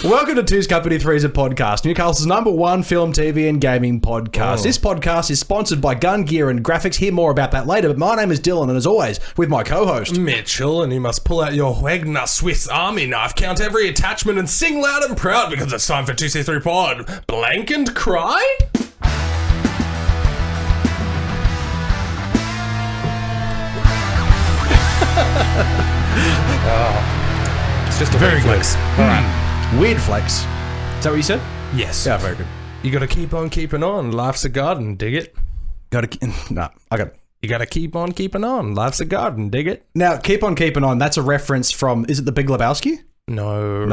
Welcome to Two's Company Three's a Podcast, Newcastle's #1 film, TV and gaming podcast. This podcast is sponsored by Gun Gear and Graphics. Hear more about that later, but my name is Dylan, and as always, with my co-host Mitchell, and you must pull out your Wagner Swiss Army knife, count every attachment and sing loud and proud because it's time for 2C3 Pod. Blank and cry? It's just a very flex. All right. Weird Flex. Is that what you said? Yes. Yeah, very good. You got to keep on keeping on. Life's a garden. Dig it. I got it. You got to keep on keeping on. Life's a garden. Dig it. Now, keep on keeping on. That's a reference from, is it The Big Lebowski? No.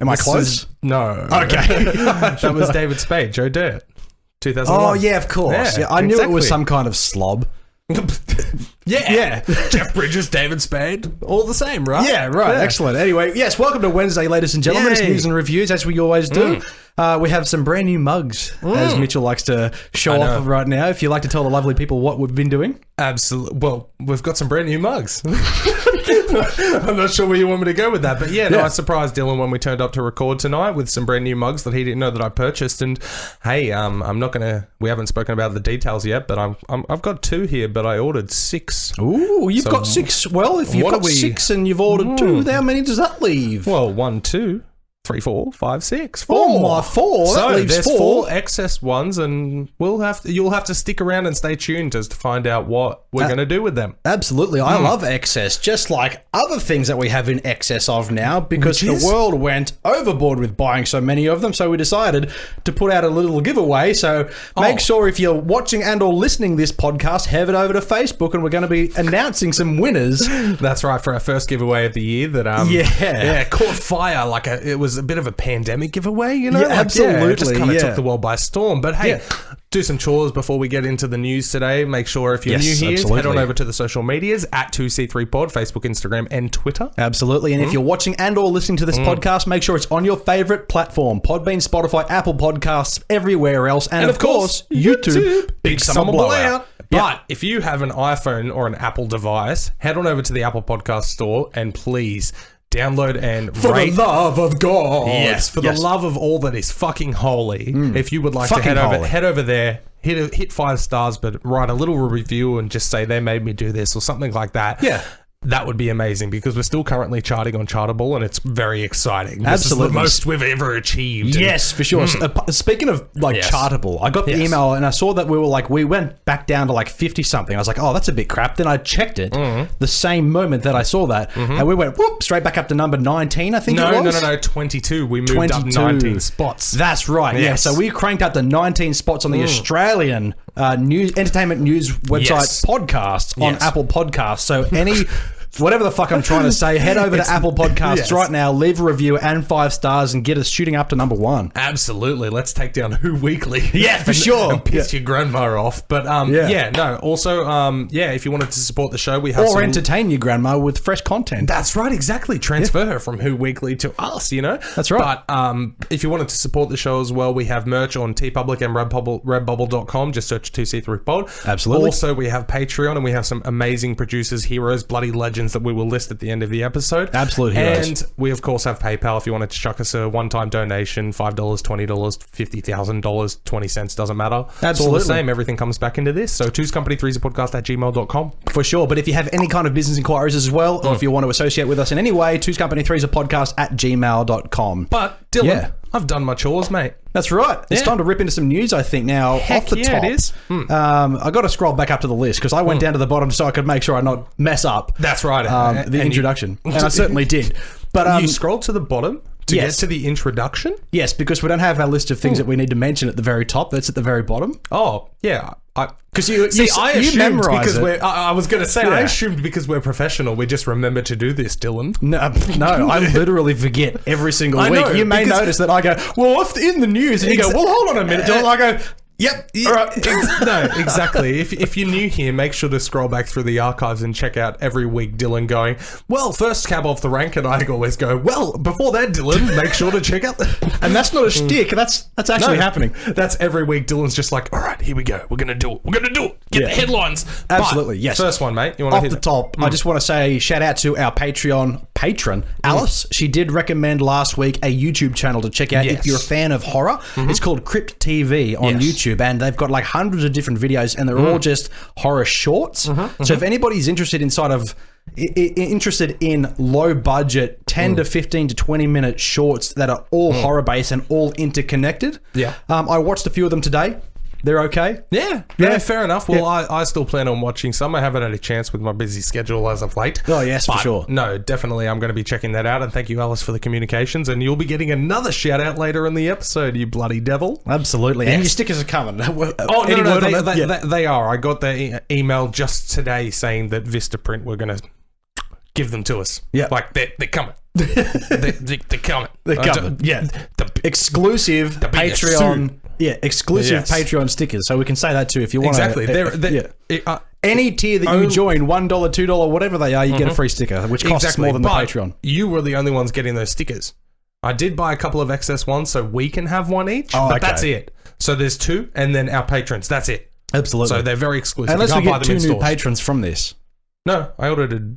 Am I close? No. Okay. That was David Spade, Joe Dirt. 2001. Oh, yeah, of course. Yeah, I knew it was some kind of slob. Yeah. Jeff Bridges, David Spade, all the same, right? Yeah, right. Yeah. Excellent. Anyway, yes, welcome to Wednesday, ladies and gentlemen. It's news and reviews, as we always do. We have some brand new mugs, as Mitchell likes to show off of right now. If you'd like to tell the lovely people what we've been doing. Absolutely. Well, we've got some brand new mugs. I'm not sure where you want me to go with that, but I surprised Dylan when we turned up to record tonight with some brand new mugs that he didn't know that I purchased. And hey, I'm not gonna. We haven't spoken about the details yet, but I've got 2 here, but I ordered 6. Ooh, you've got 6. Well, if you've got 6 and you've ordered 2, how many does that leave? Well, 1, 2, 3, 4, 5, 6, 4. Oh my, 4. So that leaves there's 4 excess ones, and you'll have to stick around and stay tuned to find out what we're going to do with them. Absolutely. I love excess, just like other things that we have in excess of now, because the world went overboard with buying so many of them, so we decided to put out a little giveaway. So make sure if you're watching and or listening this podcast, head over to Facebook, and we're going to be announcing some winners. That's right, for our first giveaway of the year that caught fire. Like it was a bit of a pandemic giveaway, you know? Yeah, absolutely. It just kind of took the world by storm. But hey, do some chores before we get into the news today. Make sure if you're new here, head on over to the social medias at 2C3Pod, Facebook, Instagram, and Twitter. Absolutely. And if you're watching and or listening to this podcast, make sure it's on your favorite platform. Podbean, Spotify, Apple Podcasts, everywhere else. And of course, YouTube. Big summer blowout. But if you have an iPhone or an Apple device, head on over to the Apple Podcast store and please download and rate. For the love of God. Yes, for the love of all that is fucking holy. If you would like to head over there, hit 5 stars, but write a little review and just say they made me do this or something like that. Yeah. That would be amazing because we're still currently charting on Chartable and it's very exciting. Absolutely. This is the most we've ever achieved. Yes, for sure. Speaking of Chartable, I got the email and I saw that we went back down to like 50 something. I was like, oh, that's a bit crap. Then I checked it the same moment that I saw that and we went straight back up to number 19, I think it was. No, 22. We moved up 19 spots. That's right. Yes. Yeah, so we cranked up to 19 spots on the Australian entertainment news website podcast on Apple Podcasts. So whatever the fuck I'm trying to say, head over to Apple Podcasts right now, leave a review and 5 stars and get us shooting up to number 1. Absolutely. Let's take down Who Weekly. Yeah, for sure. And piss your grandma off. But also, if you wanted to support the show, we have entertain your grandma with fresh content. That's right, exactly. Transfer her from Who Weekly to us, you know? That's right. But if you wanted to support the show as well, we have merch on TeePublic and Redbubble.com. Just search 2C3Pod. Absolutely. Also, we have Patreon and we have some amazing producers, heroes, bloody legends that we will list at the end of the episode. Absolute heroes. And we, of course, have PayPal if you wanted to chuck us a one-time donation, $5, $20, $50,000, 20 cents, doesn't matter. Absolutely. It's all the same. Everything comes back into this. So, Two's Company 3's a podcast at gmail.com. For sure. But if you have any kind of business inquiries as well, or if you want to associate with us in any way, Two's Company 3's a podcast at gmail.com. But, Dylan, I've done my chores, mate. That's right. It's time to rip into some news, I think, now. Off the top. It is. I got to scroll back up to the list because I went down to the bottom so I could make sure I not mess up. That's right. The introduction. And I certainly did. But you scrolled to the bottom to get to the introduction? Yes, because we don't have our list of things that we need to mention at the very top. That's at the very bottom. Oh, yeah. Because you memorize it. I was going to say, I assumed because we're professional, we just remember to do this, Dylan. No, I literally forget every single week. You may notice that I go, well, in the news, and you go, well, hold on a minute, Dylan. I go, Yep. Yeah, All right. No, exactly. If you're new here, make sure to scroll back through the archives and check out every week Dylan going, well, first cab off the rank, and I always go, well, before that, Dylan, make sure to check out And that's not a shtick. That's actually happening. That's every week. Dylan's just like, all right, here we go. We're going to do it. We're going to do it. Get the headlines. Absolutely, But yes. First one, mate. You want to Off hit the top, I just want to say shout out to our Patreon patron, Alice. She did recommend last week a YouTube channel to check out if you're a fan of horror. It's called Crypt TV on YouTube, and they've got like hundreds of different videos, and they're all just horror shorts. So if anybody's interested in low budget 10 to 15 to 20 minute shorts that are all horror based and all interconnected, I watched a few of them today. They're okay. Yeah, fair enough. Well, I still plan on watching some. I haven't had a chance with my busy schedule as of late. Oh, yes, for sure. No, definitely I'm going to be checking that out. And thank you, Alice, for the communications. And you'll be getting another shout out later in the episode, you bloody devil. Absolutely. And your stickers are coming. They are. I got the email just today saying that Vistaprint were going to give them to us. Yeah. Like, they're coming. they're coming. They're coming. Exclusive Patreon. Yeah, exclusive Patreon stickers. So we can say that too if you want. Exactly. Any tier that you join, $1, $2, whatever they are, you get a free sticker, which costs more than the Patreon. You were the only ones getting those stickers. I did buy a couple of excess ones so we can have one each, but that's it. So there's two, and then our patrons. That's it. Absolutely. So they're very exclusive. Unless we get 2 new patrons from this. No, I ordered a...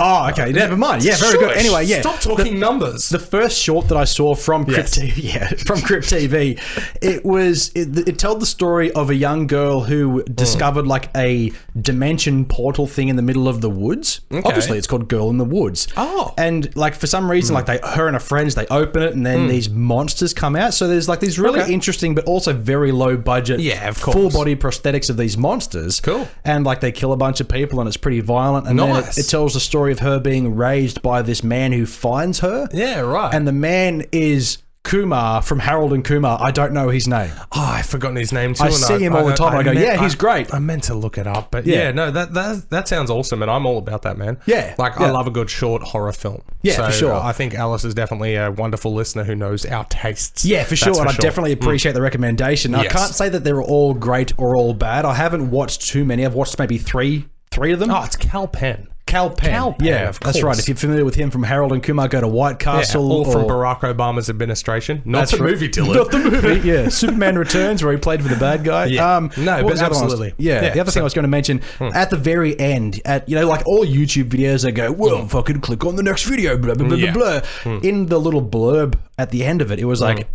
Oh, okay. Never mind. Yeah, very good. Anyway, Stop talking numbers. The first short that I saw from Crypt TV, from Crypt TV, it told the story of a young girl who discovered like a dimension portal thing in the middle of the woods. Okay. Obviously, it's called Girl in the Woods. Oh. And like for some reason, like her and her friends, they open it and then these monsters come out. So there's like these really interesting but also very low budget, full body prosthetics of these monsters. Cool. And like they kill a bunch of people and it's pretty violent. And then it tells the story of her being raised by this man who finds her. Yeah, right. And the man is Kumar from Harold and Kumar. I don't know his name. Oh, I've forgotten his name too. I see him all the time. I go, he's great. I meant to look it up, but no, that sounds awesome, and I'm all about that, man. Yeah. I love a good short horror film. Yeah, so for sure. I think Alice is definitely a wonderful listener who knows our tastes. Yeah, for sure. And I definitely appreciate the recommendation. I can't say that they're all great or all bad. I haven't watched too many. I've watched maybe three of them. Oh, it's Cal Penn. Cal Penn. Yeah, that's right. If you're familiar with him from Harold and Kumar, go to White Castle. Or from Barack Obama's administration. Not the movie, Dylan. Not the movie, yeah. Superman Returns, where he played for the bad guy. Yeah. No, but absolutely. The other thing I was going to mention, at the very end, like all YouTube videos, they go, well, fucking click on the next video, blah, blah, blah, blah, blah. In the little blurb at the end of it, it was like,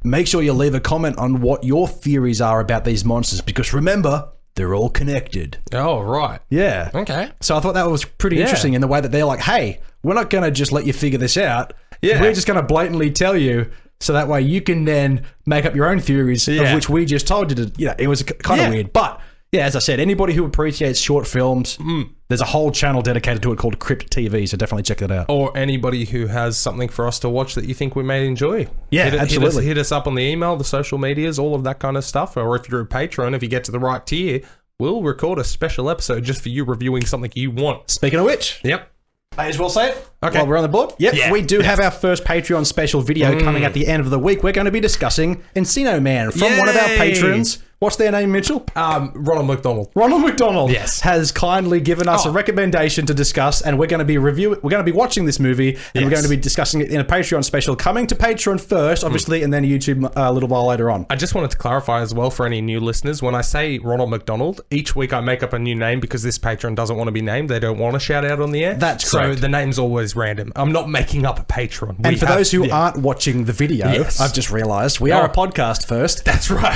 make sure you leave a comment on what your theories are about these monsters, because remember, they're all connected. Oh, right. Yeah. Okay. So I thought that was pretty interesting in the way that they're like, hey, we're not going to just let you figure this out. Yeah. We're just going to blatantly tell you so that way you can then make up your own theories of which we just told you to, it was kind of weird. But yeah, as I said, anybody who appreciates short films, there's a whole channel dedicated to it called Crypt TV, so definitely check that out. Or anybody who has something for us to watch that you think we may enjoy. Yeah, absolutely. Hit us up on the email, the social medias, all of that kind of stuff. Or if you're a patron, if you get to the right tier, we'll record a special episode just for you reviewing something you want. Speaking of which. Yep. May as well say it. Okay. While we're on the board. Yep. We do have our first Patreon special video coming at the end of the week. We're going to be discussing Encino Man from one of our patrons. What's their name, Mitchell? Ronald McDonald. Ronald McDonald has kindly given us a recommendation to discuss, and we're going to be We're going to be watching this movie, and we're going to be discussing it in a Patreon special, coming to Patreon first, obviously, and then YouTube a little while later on. I just wanted to clarify as well for any new listeners. When I say Ronald McDonald, each week I make up a new name because this patron doesn't want to be named. They don't want to shout out on the air. That's correct. So the name's always random. I'm not making up a patron. And for those who aren't watching the video, I've just realised we are a podcast first. That's right.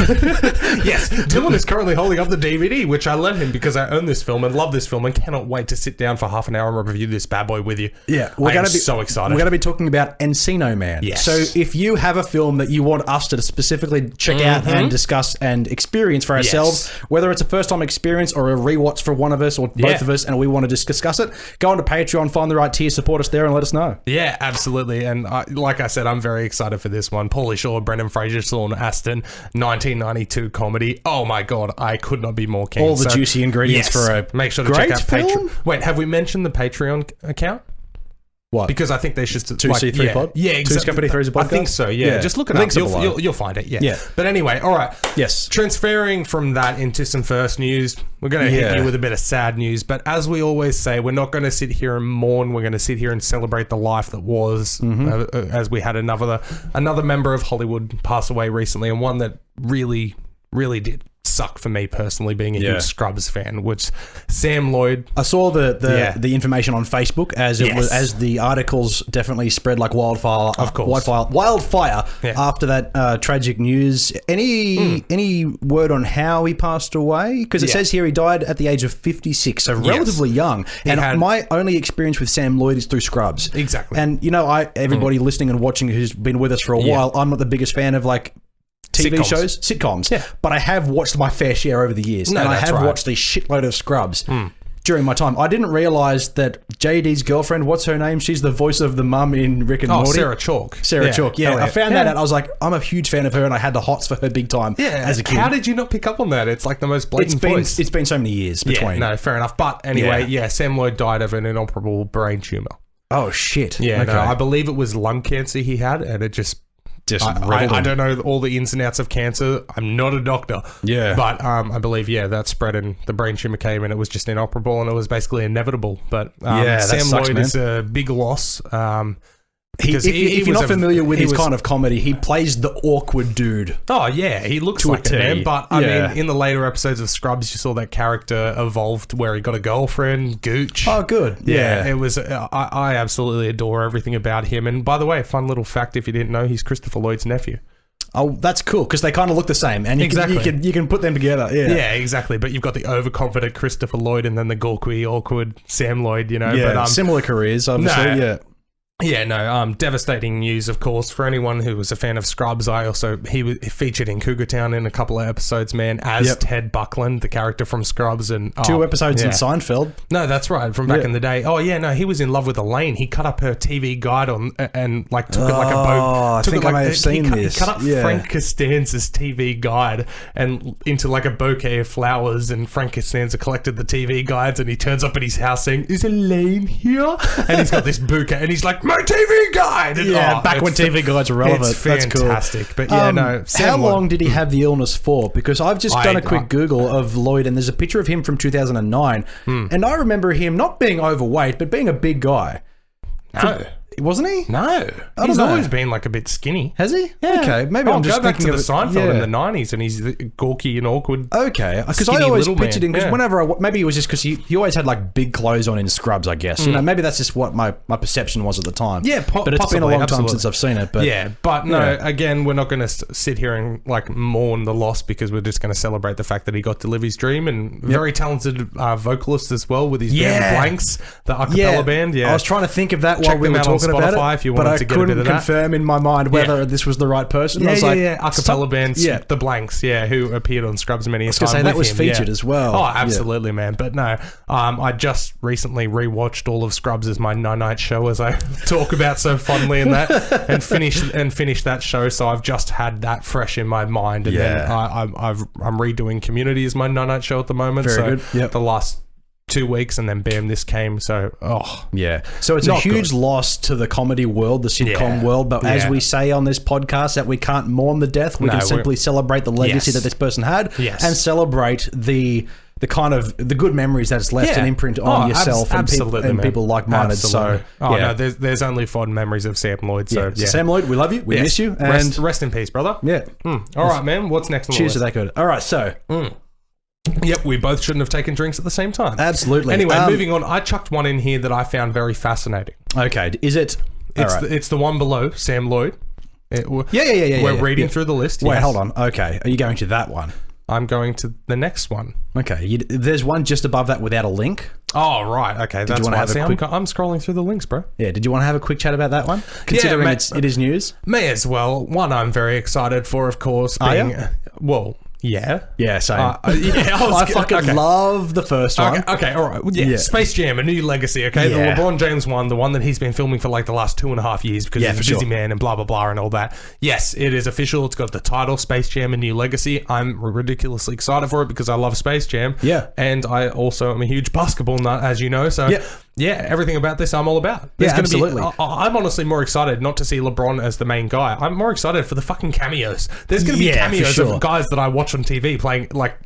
Yes. Dylan is currently holding up the DVD, which I lent him because I own this film and love this film and cannot wait to sit down for half an hour and review this bad boy with you. Yeah, we're going to be so excited. We're going to be talking about Encino Man. Yes. So if you have a film that you want us to specifically check out and discuss and experience for ourselves, whether it's a first-time experience or a rewatch for one of us or both of us, and we want to discuss it, go on to Patreon, find the right tier, support us there, and let us know. Yeah, absolutely. And like I said, I'm very excited for this one. Pauly Shore, Brendan Fraser, Sean Astin, 1992 comedy. Oh my God, I could not be more keen. All the juicy ingredients for a make sure to check out Patreon. Wait, have we mentioned the Patreon account? What? Because I think they should... 2C3 pod? Yeah, exactly. 2's Company, 3's a podcast? I think so, yeah. Just look it up. You'll find it, yeah. But anyway, all right. Yes. Transferring from that into some first news, we're going to hit you with a bit of sad news. But as we always say, we're not going to sit here and mourn. We're going to sit here and celebrate the life that was, as we had another member of Hollywood pass away recently, and one that really, really did suck for me personally, being a huge Scrubs fan, which Sam Lloyd. I saw the information on Facebook as it was, as the articles definitely spread like wildfire. Of course, wildfire after that tragic news. Any word on how he passed away? Because it says here he died at the age of 56, so relatively young. And my only experience with Sam Lloyd is through Scrubs. Exactly. And you know, everybody listening and watching who's been with us for a while, I'm not the biggest fan of like TV shows, sitcoms, but I have watched my fair share over the years, and I have watched a shitload of Scrubs during my time. I didn't realise that JD's girlfriend, what's her name? She's the voice of the mum in Rick and Morty. Sarah Chalk. Sarah Chalk, yeah. I found that out. I was like, I'm a huge fan of her, and I had the hots for her big time as a kid. How did you not pick up on that? It's like the most blatant voice. It's been so many years between. No, fair enough. But anyway, Sam Lloyd died of an inoperable brain tumour. Oh, shit. Yeah, no, I believe it was lung cancer he had, and it just I don't know all the ins and outs of cancer. I'm not a doctor. Yeah. But I believe, that spread and the brain tumor came and it was just inoperable and it was basically inevitable. But Sam Lloyd is a big loss. If you're not familiar with his kind of comedy, he plays the awkward dude. Oh, yeah. He looks like it, man. But, I mean, in the later episodes of Scrubs, you saw that character evolved where he got a girlfriend, Gooch. Oh, good. Yeah. It was... I absolutely adore everything about him. And, by the way, fun little fact, if you didn't know, he's Christopher Lloyd's nephew. Oh, that's cool, because they kind of look the same. And you can put them together. Yeah. Yeah, exactly. But you've got the overconfident Christopher Lloyd and then the gawky, awkward Sam Lloyd, you know. Yeah, but, similar careers, obviously, Yeah, no, devastating news, of course, for anyone who was a fan of Scrubs. He featured in Cougar Town in a couple of episodes, man, as Ted Buckland, the character from Scrubs. And 2 episodes in Seinfeld. No, that's right, from back in the day. Oh, yeah, no, he was in love with Elaine. He cut up her TV guide and like took it like a boat. I think I may have seen this. He cut up Frank Costanza's TV guide and into like a bouquet of flowers, and Frank Costanza collected the TV guides, and he turns up at his house saying, "Is Elaine here?" And he's got this bouquet, and he's like, "My TV guide!" And, back when TV guides were relevant. It's fantastic. That's cool. But how long did he have the illness for? Because I've just done a quick Google of Lloyd, and there's a picture of him from 2009, and I remember him not being overweight, but being a big guy. No. Wasn't he? No. He's always been like a bit skinny. Has he? Yeah. Okay, maybe I'm just thinking of the Seinfeld in the 90s, and he's gawky and awkward. Okay, because I always pictured him, because whenever maybe it was just because he always had like big clothes on in Scrubs, I guess. You know, maybe that's just what my perception was at the time. Yeah, but it's been a long time since I've seen it. But again, we're not going to sit here and like mourn the loss, because we're just going to celebrate the fact that he got to live his dream, and very talented vocalist as well with his band Blanks, the a cappella band. Yeah, I was trying to think of that while we were talking about it. If you want but I couldn't confirm in my mind whether this was the right person. I was like, acapella band, the Blanks, who appeared on Scrubs many times. That was featured as well. Oh, absolutely, man. But no, I just recently rewatched all of Scrubs as my night show, as I talk about so fondly in that, and finished that show. So I've just had that fresh in my mind, and then I'm redoing Community as my night show at the moment. Very good. Yep. The last 2 weeks, and then bam, this came. So so it's a huge loss to the comedy world, the sitcom world, but as we say on this podcast, that we can't mourn the death, we can simply celebrate the legacy that this person had, and celebrate the kind of the good memories that's left an imprint on yourself and people like-minded. So there's only fond memories of Sam Lloyd. So Sam Lloyd, we love you, we miss you, and rest in peace, brother. All right, man, what's next on the list? Cheers to that good. All right, so Yep, we both shouldn't have taken drinks at the same time. Absolutely. Anyway, moving on, I chucked one in here that I found very fascinating. Okay, is it? It's the one below, Sam Lloyd. We're reading through the list. Wait, hold on. Okay, are you going to that one? I'm going to the next one. Okay, there's one just above that without a link. Oh, right. Okay, that's why I'm scrolling through the links, bro. Yeah, did you want to have a quick chat about that one? Considering it is news? May as well. One I'm very excited for, of course, being... Yeah, same. I fucking love the first one. Okay, all right. Yeah. Space Jam, A New Legacy, okay? The LeBron James one, the one that he's been filming for like the last 2.5 years because he's a busy man and blah, blah, blah and all that. Yes, it is official. It's got the title, Space Jam, A New Legacy. I'm ridiculously excited for it because I love Space Jam. Yeah. And I also am a huge basketball nut, as you know. So everything about this I'm all about. There's gonna absolutely. I'm honestly more excited not to see LeBron as the main guy. I'm more excited for the fucking cameos. There's gonna be cameos of guys that I watch on TV playing. I like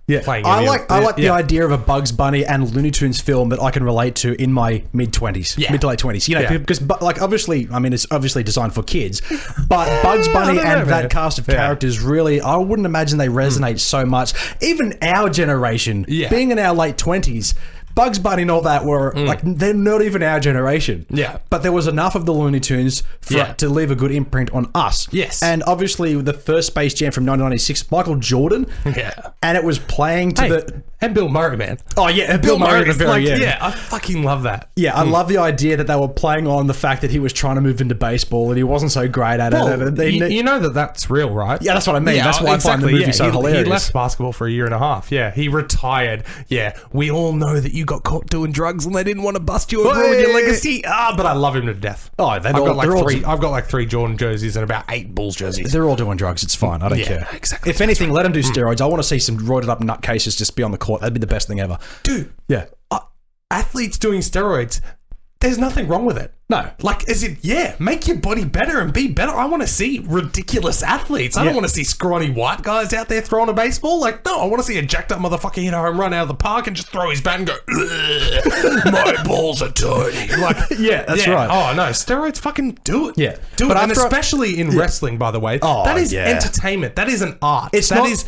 the idea of a Bugs Bunny and Looney Tunes film that I can relate to in my mid-20s, mid to late 20s. You know, because like obviously, I mean, it's obviously designed for kids, but Bugs Bunny that cast of characters really, I wouldn't imagine they resonate so much. Even our generation, being in our late 20s. Bugs Bunny and all that were like they're not even our generation. Yeah, but there was enough of the Looney Tunes to leave a good imprint on us. Yes, and obviously the first Space Jam from 1996, Michael Jordan. Yeah, and it was playing to and Bill Murray, man. Oh yeah, Bill Murray at the very end. Yeah, I fucking love that. Yeah, I love the idea that they were playing on the fact that he was trying to move into baseball and he wasn't so great at it. You know that's real, right? Yeah, that's what I mean. That's why I find the movie so hilarious. He left basketball for a year and a half. Yeah, he retired. Yeah, we all know that you got caught doing drugs and they didn't want to bust you and ruin your legacy. But I love him to death. Oh, I've got like 3 Jordan jerseys and about 8 Bulls jerseys. They're all doing drugs. It's fine. I don't care. Exactly. If anything, let them do steroids. I want to see some roided up nutcases just be on the court. That'd be the best thing ever. Dude. Yeah. Athletes doing steroids, there's nothing wrong with it. No. Like, make your body better and be better. I want to see ridiculous athletes. I don't want to see scrawny white guys out there throwing a baseball. Like, no, I want to see a jacked up motherfucker hit a home run out of the park and just throw his bat and go, my balls are tiny. Like, that's right. Oh, no, steroids fucking do it. Yeah. Do it. And especially in wrestling, by the way. Oh, that is entertainment. That is an art.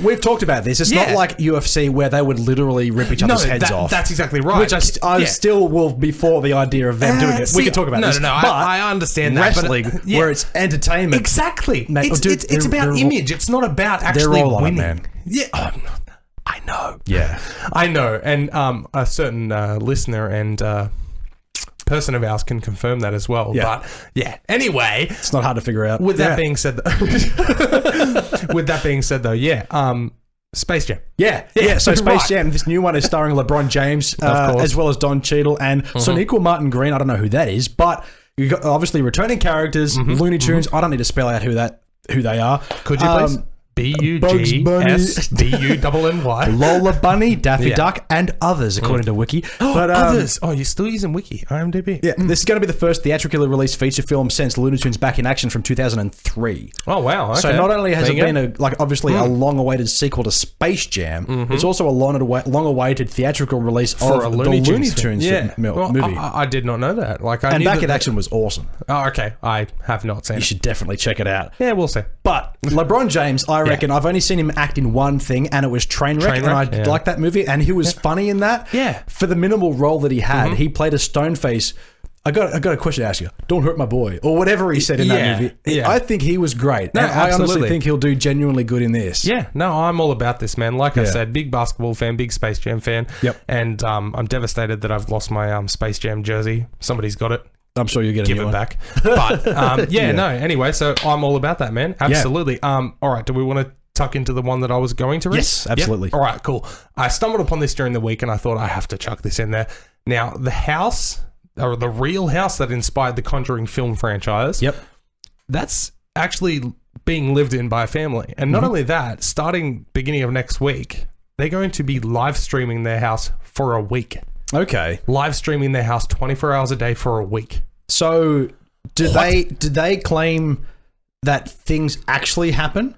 We've talked about this. It's not like UFC where they would literally rip each other's heads off. That's exactly right. Which I still will be for the idea of them doing it. We can talk about this. No, I understand that. Wrestling, where it's entertainment. Exactly. It's about image. It's not about actually winning. Man. Yeah. I know. Yeah. I know. And a certain listener and person of ours can confirm that as well. Yeah. But anyway. It's not hard to figure out. With that being said, Space Jam. Yeah. So Space Jam, this new one is starring LeBron James, as well as Don Cheadle and Sonequa Martin Green. I don't know who that is, but you got obviously returning characters, Looney Tunes. I don't need to spell out who they are. Could you please? B-U-G-S-B-U-N-N-Y. Lola Bunny, Daffy Duck, and others, according to Wiki. But others. Oh, you're still using Wiki, IMDb. Yeah, this is going to be the first theatrically released feature film since Looney Tunes Back in Action from 2003. Oh, wow. Okay. So not only has it been a long-awaited sequel to Space Jam, it's also a long-awaited theatrical release of the Looney Tunes movie. I did not know that. And Back in Action was awesome. Oh, okay. I have not seen it. You should definitely check it out. Yeah, we'll see. But LeBron James, I reckon I've only seen him act in one thing, and it was Trainwreck, and I like that movie, and he was funny in that. Yeah. For the minimal role that he had, he played a stone face. I got a question to ask you. Don't hurt my boy, or whatever he said in that movie. Yeah. I think he was great. No, I honestly think he'll do genuinely good in this. Yeah, no, I'm all about this, man. Like I said, big basketball fan, big Space Jam fan. Yep. And I'm devastated that I've lost my Space Jam jersey. Somebody's got it. I'm sure you'll get a new one. Back. But no. Anyway, so I'm all about that, man. Absolutely. All right. Do we want to tuck into the one that I was going to read? Yes, absolutely. Yep. All right, cool. I stumbled upon this during the week and I thought I have to chuck this in there. Now, the real house that inspired the Conjuring film franchise, that's actually being lived in by a family. And not only that, starting beginning of next week, they're going to be live streaming their house for a week. Okay. Live streaming their house 24 hours a day for a week. So, do they claim that things actually happen?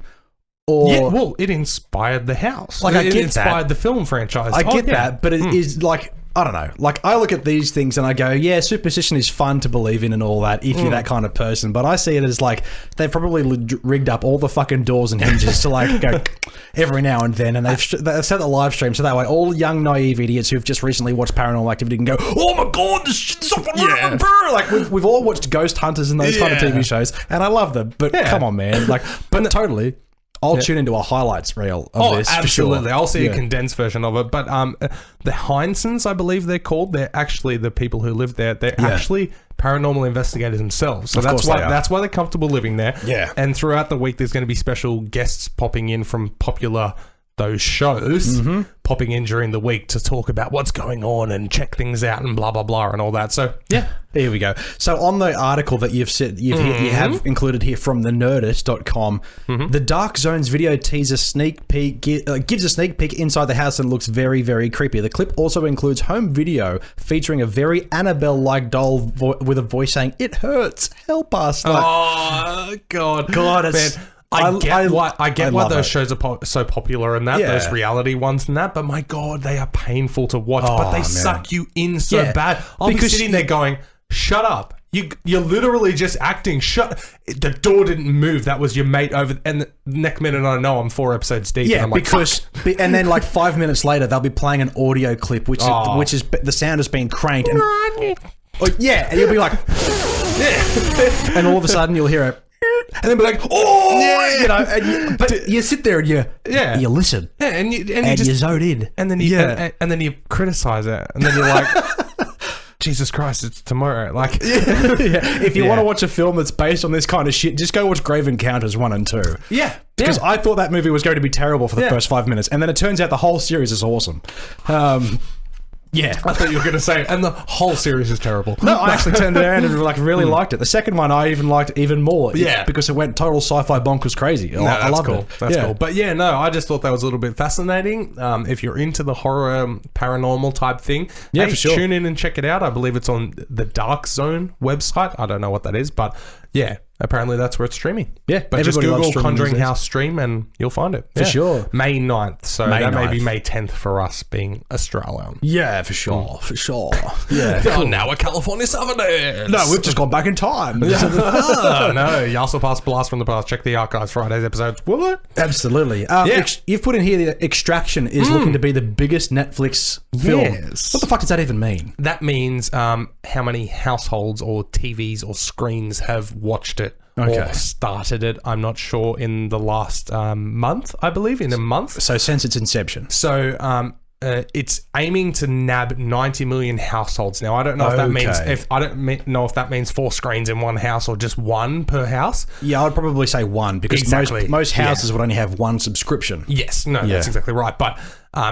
Or it inspired the house. It inspired the film franchise. I get that, but it is like, I don't know. Like, I look at these things and I go, yeah, superstition is fun to believe in and all that if you're that kind of person. But I see it as like they've probably rigged up all the fucking doors and hinges to like go every now and then, and they've set the live stream so that way all young naive idiots who've just recently watched Paranormal Activity can go, oh my god, this shit's so like we've all watched Ghost Hunters and those kind of TV shows, and I love them. But come on, man, but totally. I'll tune into a highlights reel of this. Absolutely. For sure. I'll see a condensed version of it. But the Heinsons, I believe they're called. They're actually the people who live there. They're actually paranormal investigators themselves. So that's why they're comfortable living there. Yeah. And throughout the week, there's going to be special guests popping in from popular those shows popping in during the week to talk about what's going on and check things out and blah, blah, blah and all that. So, yeah. Here we go. So on the article that you have included here from thenerdist.com, the Dark Zones video teaser sneak peek gives a sneak peek inside the house and looks very, very creepy. The clip also includes home video featuring a very Annabelle-like doll with a voice saying, "It hurts, help us." Like, oh, God. It's... Man, I get why those it. shows are so popular and that, those reality ones and that, but my God, they are painful to watch, but they suck you in so bad. I'll be sitting there going, shut up. You're literally just acting. The door didn't move. That was your mate over. And the next minute I know I'm 4 episodes deep. Yeah, and I'm like, and then like 5 minutes later, they'll be playing an audio clip, which is the sound has been cranked. And, and you'll be like, and all of a sudden you'll hear it. And then be like, but you sit there and you listen, and you just zone in, and then you criticize it, and then you're like, Jesus Christ, it's tomorrow. Like, if you want to watch a film that's based on this kind of shit, just go watch Grave Encounters 1 and 2. Yeah, because I thought that movie was going to be terrible for the first 5 minutes, and then it turns out the whole series is awesome. Yeah, I thought you were going to say, and the whole series is terrible. No, I actually turned it around and really liked it. The second one I even liked even more. Yeah, because it went total sci-fi bonkers crazy. I love it. That's cool. But yeah, no, I just thought that was a little bit fascinating. If you're into the horror, paranormal type thing, for sure, tune in and check it out. I believe it's on the Dark Zone website. I don't know what that is, but yeah. Apparently that's where it's streaming. Yeah, but just Google Conjuring House stream and you'll find it. For sure. May 9th. So that may be May 10th for us being Australian. Yeah, for sure. For sure. Yeah. Cool. Now we're California Southerners. No, we've just gone back in time. No, Yassel Past Blast from the Past. Check the archives, Friday's episodes. What? Absolutely. You've put in here that Extraction is looking to be the biggest Netflix film. Yes. What the fuck does that even mean? That means how many households or TVs or screens have watched it. Or started it, I'm not sure, in the last month, I believe, in a month. So since its inception. So it's aiming to nab 90 million households. Now, I don't know if that means, I don't know if that means 4 screens in one house or just 1 per house. Yeah, I'd probably say 1 because most houses would only have 1 subscription. Yes, that's exactly right. But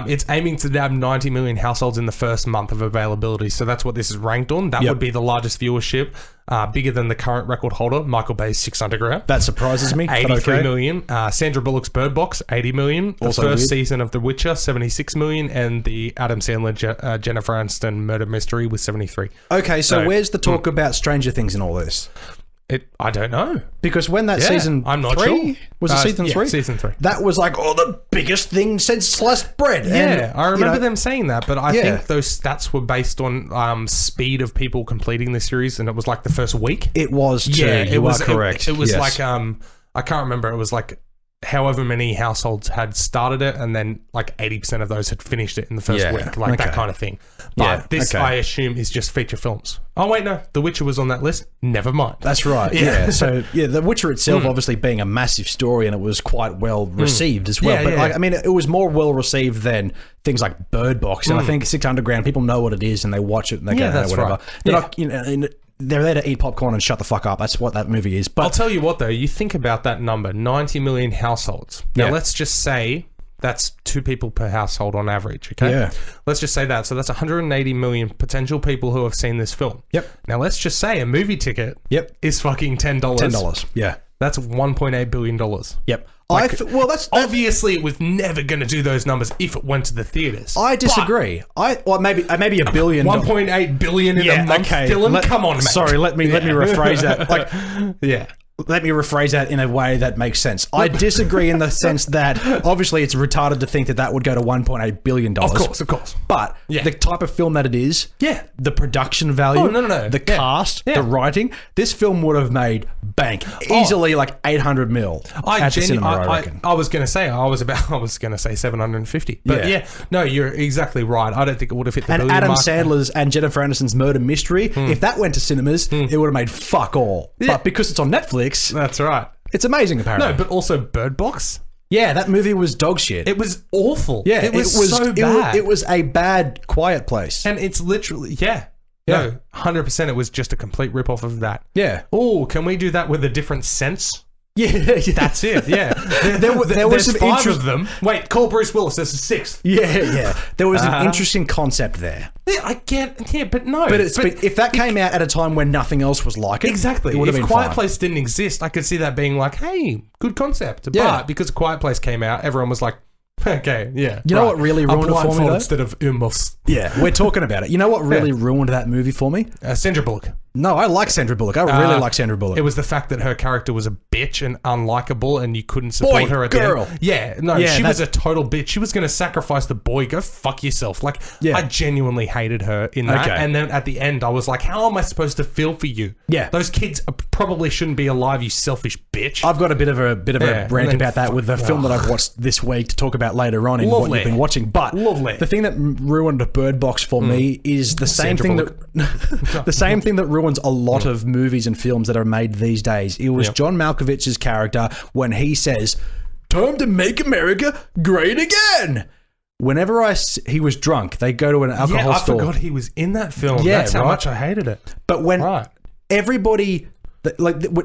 it's aiming to nab 90 million households in the first month of availability. So that's what this is ranked on. That would be the largest viewership, bigger than the current record holder, Michael Bay's 6 Underground. That surprises me. 83 million. Sandra Bullock's Bird Box, 80 million. The first season of The Witcher, 76 million. And the Adam Sandler, Jennifer Aniston murder mystery with 73. Okay, so where's the talk about Stranger Things in all this? I don't know. Because when that season I'm not 3, sure. Was it season 3? Season 3. That was like, the biggest thing since sliced bread. Yeah, I remember them saying that, but I think those stats were based on speed of people completing the series, and it was like the first week. It was too. Yeah, you are correct. It was like, I can't remember, it was like however many households had started it, and then like 80% of those had finished it in the first week, like that kind of thing. But this, I assume, is just feature films. Oh wait, no, The Witcher was on that list. Never mind. That's right. Yeah. So The Witcher itself, obviously being a massive story, and it was quite well received as well. But I mean, it was more well received than things like Bird Box, and I think 6 Underground. People know what it is, and they watch it, and they go, whatever. Right. They're there to eat popcorn and shut the fuck up. That's what that movie is. But I'll tell you what, though. You think about that number, 90 million households. Now, let's just say that's 2 people per household on average, okay? Yeah. Let's just say that. So that's 180 million potential people who have seen this film. Yep. Now, let's just say a movie ticket is fucking $10. $10, yeah. That's $1.8 billion. Yep. That's obviously it was never going to do those numbers if it went to the theaters. I disagree. Maybe $1 billion. 1.8 billion in a month. Dylan, come on, mate. Sorry, let me rephrase that. Let me rephrase that in a way that makes sense. I disagree in the sense that obviously it's retarded to think that would go to $1.8 billion. Of course. But the type of film that it is, the production value, the cast, the writing, this film would have made bank easily, like 800 mil at the cinema, I reckon. I was going to say, I was going to say 750. But no, you're exactly right. I don't think it would have hit the billion Adam mark. Sandler's and Jennifer Aniston's murder mystery, if that went to cinemas, it would have made fuck all. But because it's on Netflix, that's right. It's amazing, apparently. No, but also Bird Box. Yeah, that movie was dog shit. It was awful. Yeah, it was so bad. It was a bad Quiet Place. And it's literally, no, 100% it was just a complete rip-off of that. Yeah. Oh, can we do that with a different sense? Yeah, That's it. Yeah, There was some 5 interest. of them. Wait, call Bruce Willis. There's a 6th. Yeah. There was an interesting concept there. Yeah, I get. Yeah, but no. But if that came out at a time when nothing else was like it, exactly. it would have If been Quiet fine. Place didn't exist, I could see that being like, hey, good concept. Yeah. But because Quiet Place came out, everyone was like, okay, yeah. You know what really ruined it for me, though? Instead of Umos. Yeah, we're talking about it. You know what really ruined that movie for me? Sandra Bullock. No, I like Sandra Bullock. I really like Sandra Bullock. It was the fact that her character was a bitch and unlikable, and you couldn't support her at girl. the end. Yeah, no, Yeah, she was a total bitch. She was going to sacrifice the boy. Go fuck yourself. Like, Yeah. I genuinely hated her in that. Okay. And then at the end, I was like, how am I supposed to feel for you? Yeah. Those kids probably shouldn't be alive, you selfish bitch. I've got a bit of a Yeah, rant and then about that with the film that I've watched this week to talk about later on in what Lovely. you've been watching. But Lovely. the thing that ruined Bird Box for me is the same Sandra thing that the same thing that ruins a lot of movies and films that are made these days. It was John Malkovich's character when he says, "Time to make America great again." Whenever he was drunk, they go to an alcohol I store. forgot he was in that film. Yeah, That's how right. much I hated it. But when Right. everybody,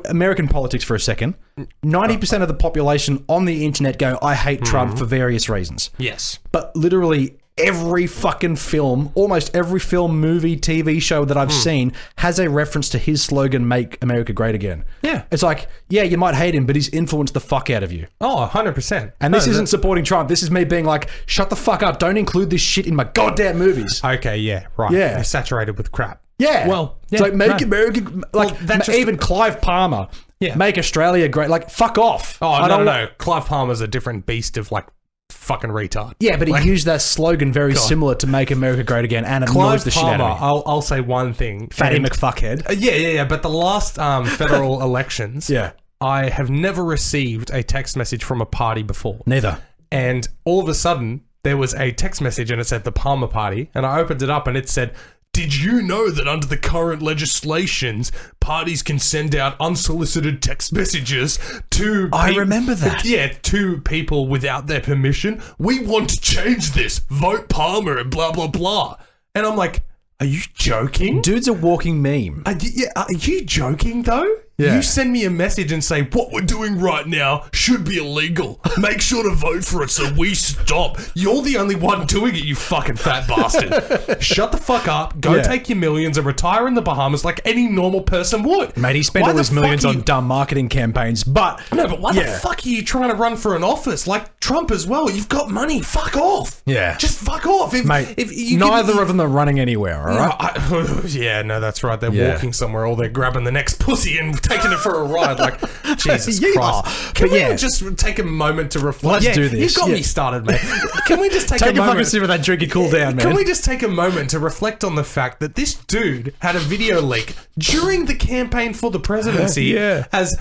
American politics for a second, 90% of the population on the internet go, "I hate Trump for various reasons." Yes. But literally every fucking film, almost every film, movie, TV show that I've seen has a reference to his slogan, "Make America Great Again." Yeah. It's like, yeah, you might hate him, but he's influenced the fuck out of you. Oh, 100%. And this isn't supporting Trump. This is me being like, shut the fuck up. Don't include this shit in my goddamn movies. Okay, yeah, right. Yeah. They're saturated with crap. Yeah. Well, it's yeah, like, make no. America, like, that's just- even Clive Palmer, Yeah. make Australia great. Like, fuck off. Oh, I don't no. Clive Palmer's a different beast of, like, fucking retard. Yeah, but he Like, used that slogan very similar to "Make America Great Again" and it annoys Clive the shit Palmer, out of me. I'll say one thing. Fatty and- McFuckhead. Yeah. But the last federal elections, Yeah. I have never received a text message from a party before. Neither. And all of a sudden, there was a text message and it said the Palmer Party. And I opened it up and it said, "Did you know that under the current legislations, parties can send out unsolicited text messages to... I remember that. Yeah, to people without their permission? We want to change this. Vote Palmer and blah, blah, blah." And I'm like, are you joking? Dude's a walking meme. Are you joking, though? Yeah. You send me a message and say, "What we're doing right now should be illegal. Make sure to vote for it so we stop." You're the only one doing it, you fucking fat bastard. Shut the fuck up, go Yeah. take your millions and retire in the Bahamas like any normal person would. Mate, he spent Why all the his millions fuck on dumb marketing campaigns, but... No, but why the Yeah. fuck are you trying to run for an office? Like Trump as well. You've got money. Fuck off. Yeah. Just fuck off. Mate, if you neither of them are running anywhere, all right? Yeah, no, that's right. They're Yeah. walking somewhere or they're grabbing the next pussy and taking it for a ride. Like, Jesus Yeehaw. Christ. Can But we yeah. just take a moment to reflect? Let's do this. You've got Yeah. me started, mate. Can we just take, Take a a fucking moment? sip of that drink and cool down, man. Can we just take a moment to reflect on the fact that this dude had a video leak during the campaign for the presidency Yeah. as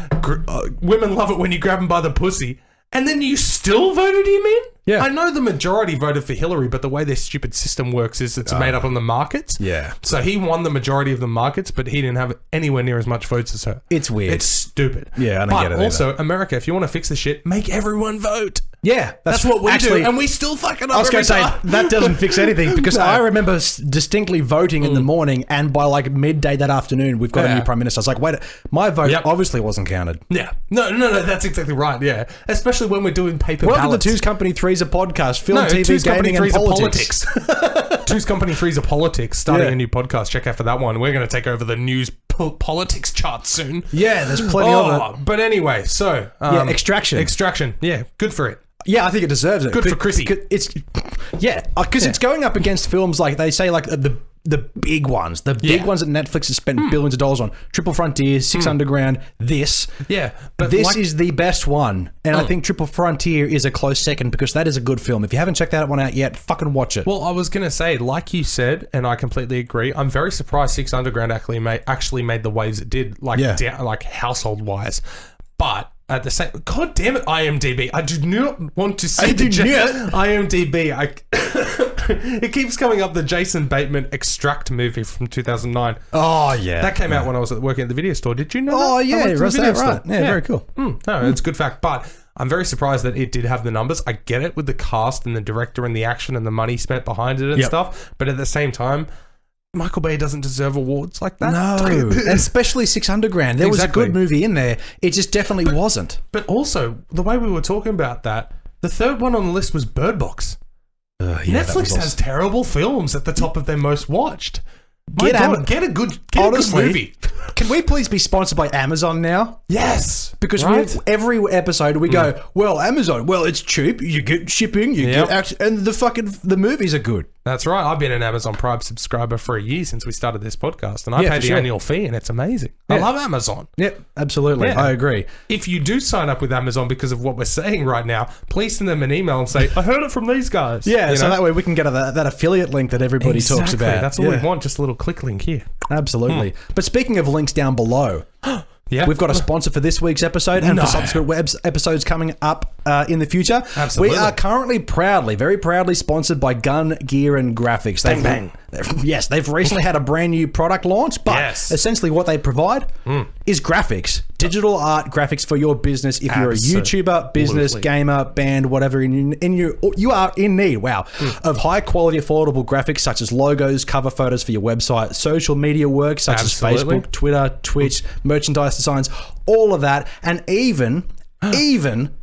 women love it when you grab them by the pussy, and then you still voted him in? Yeah. I know the majority voted for Hillary, but the way their stupid system works is it's made up on the markets. Yeah. So he won the majority of the markets, but he didn't have anywhere near as much votes as her. It's weird. It's stupid. Yeah, I don't but get it either. also, America, if you want to fix the shit, make everyone vote. Yeah, That's what we actually, do, and we still fucking up I was going to say, that doesn't fix anything because No. I remember distinctly voting in the morning and by like midday that afternoon, we've got a Yeah. new prime minister. I was like, wait, my vote Yep. obviously wasn't counted. Yeah. No, that's exactly right, yeah. Especially when we're doing paper Welcome ballots. to Two's Company Three's a podcast, film, TV, Two's Company gaming, and Three's a politics. Two's Company Three's a politics, starting Yeah. a new podcast. Check out for that one. We're going to take over the news politics chart soon. Yeah, there's plenty of it. But anyway, so... Yeah, Extraction. Extraction, yeah, good for it. Yeah, I think it deserves it. Good for Chrissy. It's because it's going up against films like they say like the big ones, the big ones that Netflix has spent billions of dollars on. Triple Frontier, Six Underground, this. Yeah, but this like- is the best one, and I think Triple Frontier is a close second because that is a good film. If you haven't checked that one out yet, fucking watch it. Well, I was going to say, like you said, and I completely agree, I'm very surprised Six Underground actually made the waves it did, like, like household-wise. But... at the same, God damn it, IMDb! I do not want to see IMDb. It keeps coming up the Jason Bateman Extract movie from 2009. Oh yeah, That came out when I was working at the video store. Did you know? Oh that? I yeah, worked at the that's video that right. store. Yeah, very cool. No, it's a good fact, but I'm very surprised that it did have the numbers. I get it with the cast and the director and the action and the money spent behind it and Yep. stuff, but at the same time, Michael Bay doesn't deserve awards like that. No, especially 6 Underground. There was a good movie in there. It just definitely wasn't. But also, the way we were talking about that, the third one on the list was Bird Box. Netflix has terrible films at the top of their most watched. Get a good movie. Can we please be sponsored by Amazon now? Yes. Because every episode we go, well, Amazon, well, it's cheap. You get shipping, and the movies are good. That's right. I've been an Amazon Prime subscriber for a year since we started this podcast, and I pay the annual fee, and it's amazing. I love Amazon. Yep, absolutely. Yeah. I agree. If you do sign up with Amazon because of what we're saying right now, please send them an email and say, I heard it from these guys. Yeah, so that way we can get that affiliate link that everybody talks about. That's all we want, just a little click link here. Absolutely. But speaking of links down below... Yeah. We've got a sponsor for this week's episode and for subsequent episodes coming up in the future. Absolutely. We are currently very proudly sponsored by Gun Gear and Graphics. They've recently had a brand new product launch, but essentially what they provide is graphics. Digital art graphics for your business. If you're a YouTuber, business, gamer, band, whatever, you are in need, of high quality, affordable graphics such as logos, cover photos for your website, social media work such as Facebook, Twitter, Twitch, merchandise designs, all of that, and even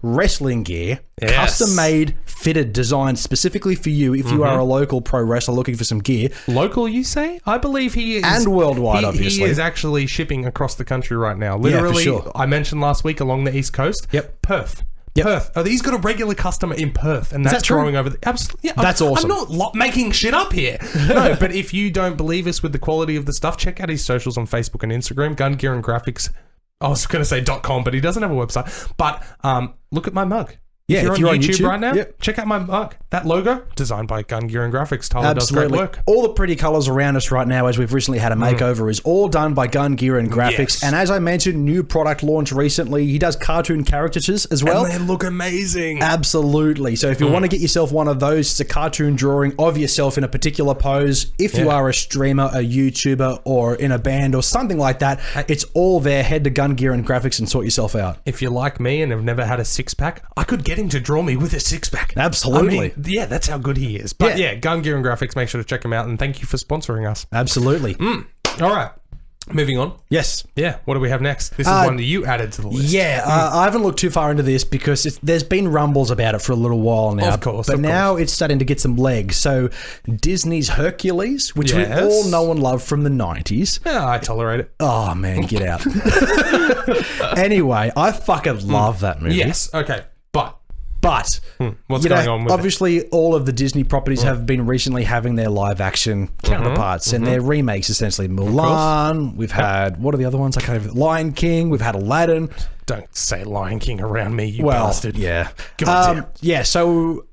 wrestling gear, custom made, fitted, designed specifically for you if you are a local pro wrestler looking for some gear. Local, you say? I believe he is. And worldwide, obviously. He is actually shipping across the country right now. Literally, I mentioned last week along the East Coast. Yep. Perth. Perth. Oh, he's got a regular customer in Perth, and that's growing over. Absolutely, that's awesome. I'm not making shit up here. No, but if you don't believe us with the quality of the stuff, check out his socials on Facebook and Instagram. Gun Gear and Graphics. I was going to say .com, but he doesn't have a website. But look at my mug. Yeah, if you're on YouTube right now, check out my mug. That logo, designed by Gun Gear and Graphics. Tyler does great work. All the pretty colours around us right now, as we've recently had a makeover, is all done by Gun Gear and Graphics. Yes. And as I mentioned, new product launch recently. He does cartoon caricatures as well. And they look amazing. Absolutely. So if you want to get yourself one of those, it's a cartoon drawing of yourself in a particular pose. If you are a streamer, a YouTuber, or in a band or something like that, it's all there. Head to Gun Gear and Graphics and sort yourself out. If you're like me and have never had a six-pack, I could get him to draw me with a six-pack. Absolutely. I mean, that's how good he is. But Gun Gear and Graphics, make sure to check him out, and thank you for sponsoring us. Absolutely. All right. Moving on. Yes. Yeah. What do we have next? This is one that you added to the list. Yeah. I haven't looked too far into this because there's been rumbles about it for a little while now. Of course. But now it's starting to get some legs. So Disney's Hercules, which we all know and love from the 90s. Yeah, I tolerate it. Oh, man, get out. Anyway, I fucking love that movie. Yes. Okay. But what's going on with obviously all of the Disney properties have been recently having their live action counterparts and their remakes, essentially. Mulan, we've had, what are the other ones? I can't even, Lion King, we've had Aladdin. Don't say Lion King around me, you bastard. Yeah. So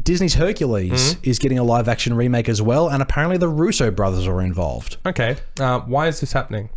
Disney's Hercules is getting a live action remake as well, and apparently the Russo brothers are involved. Okay. Why is this happening?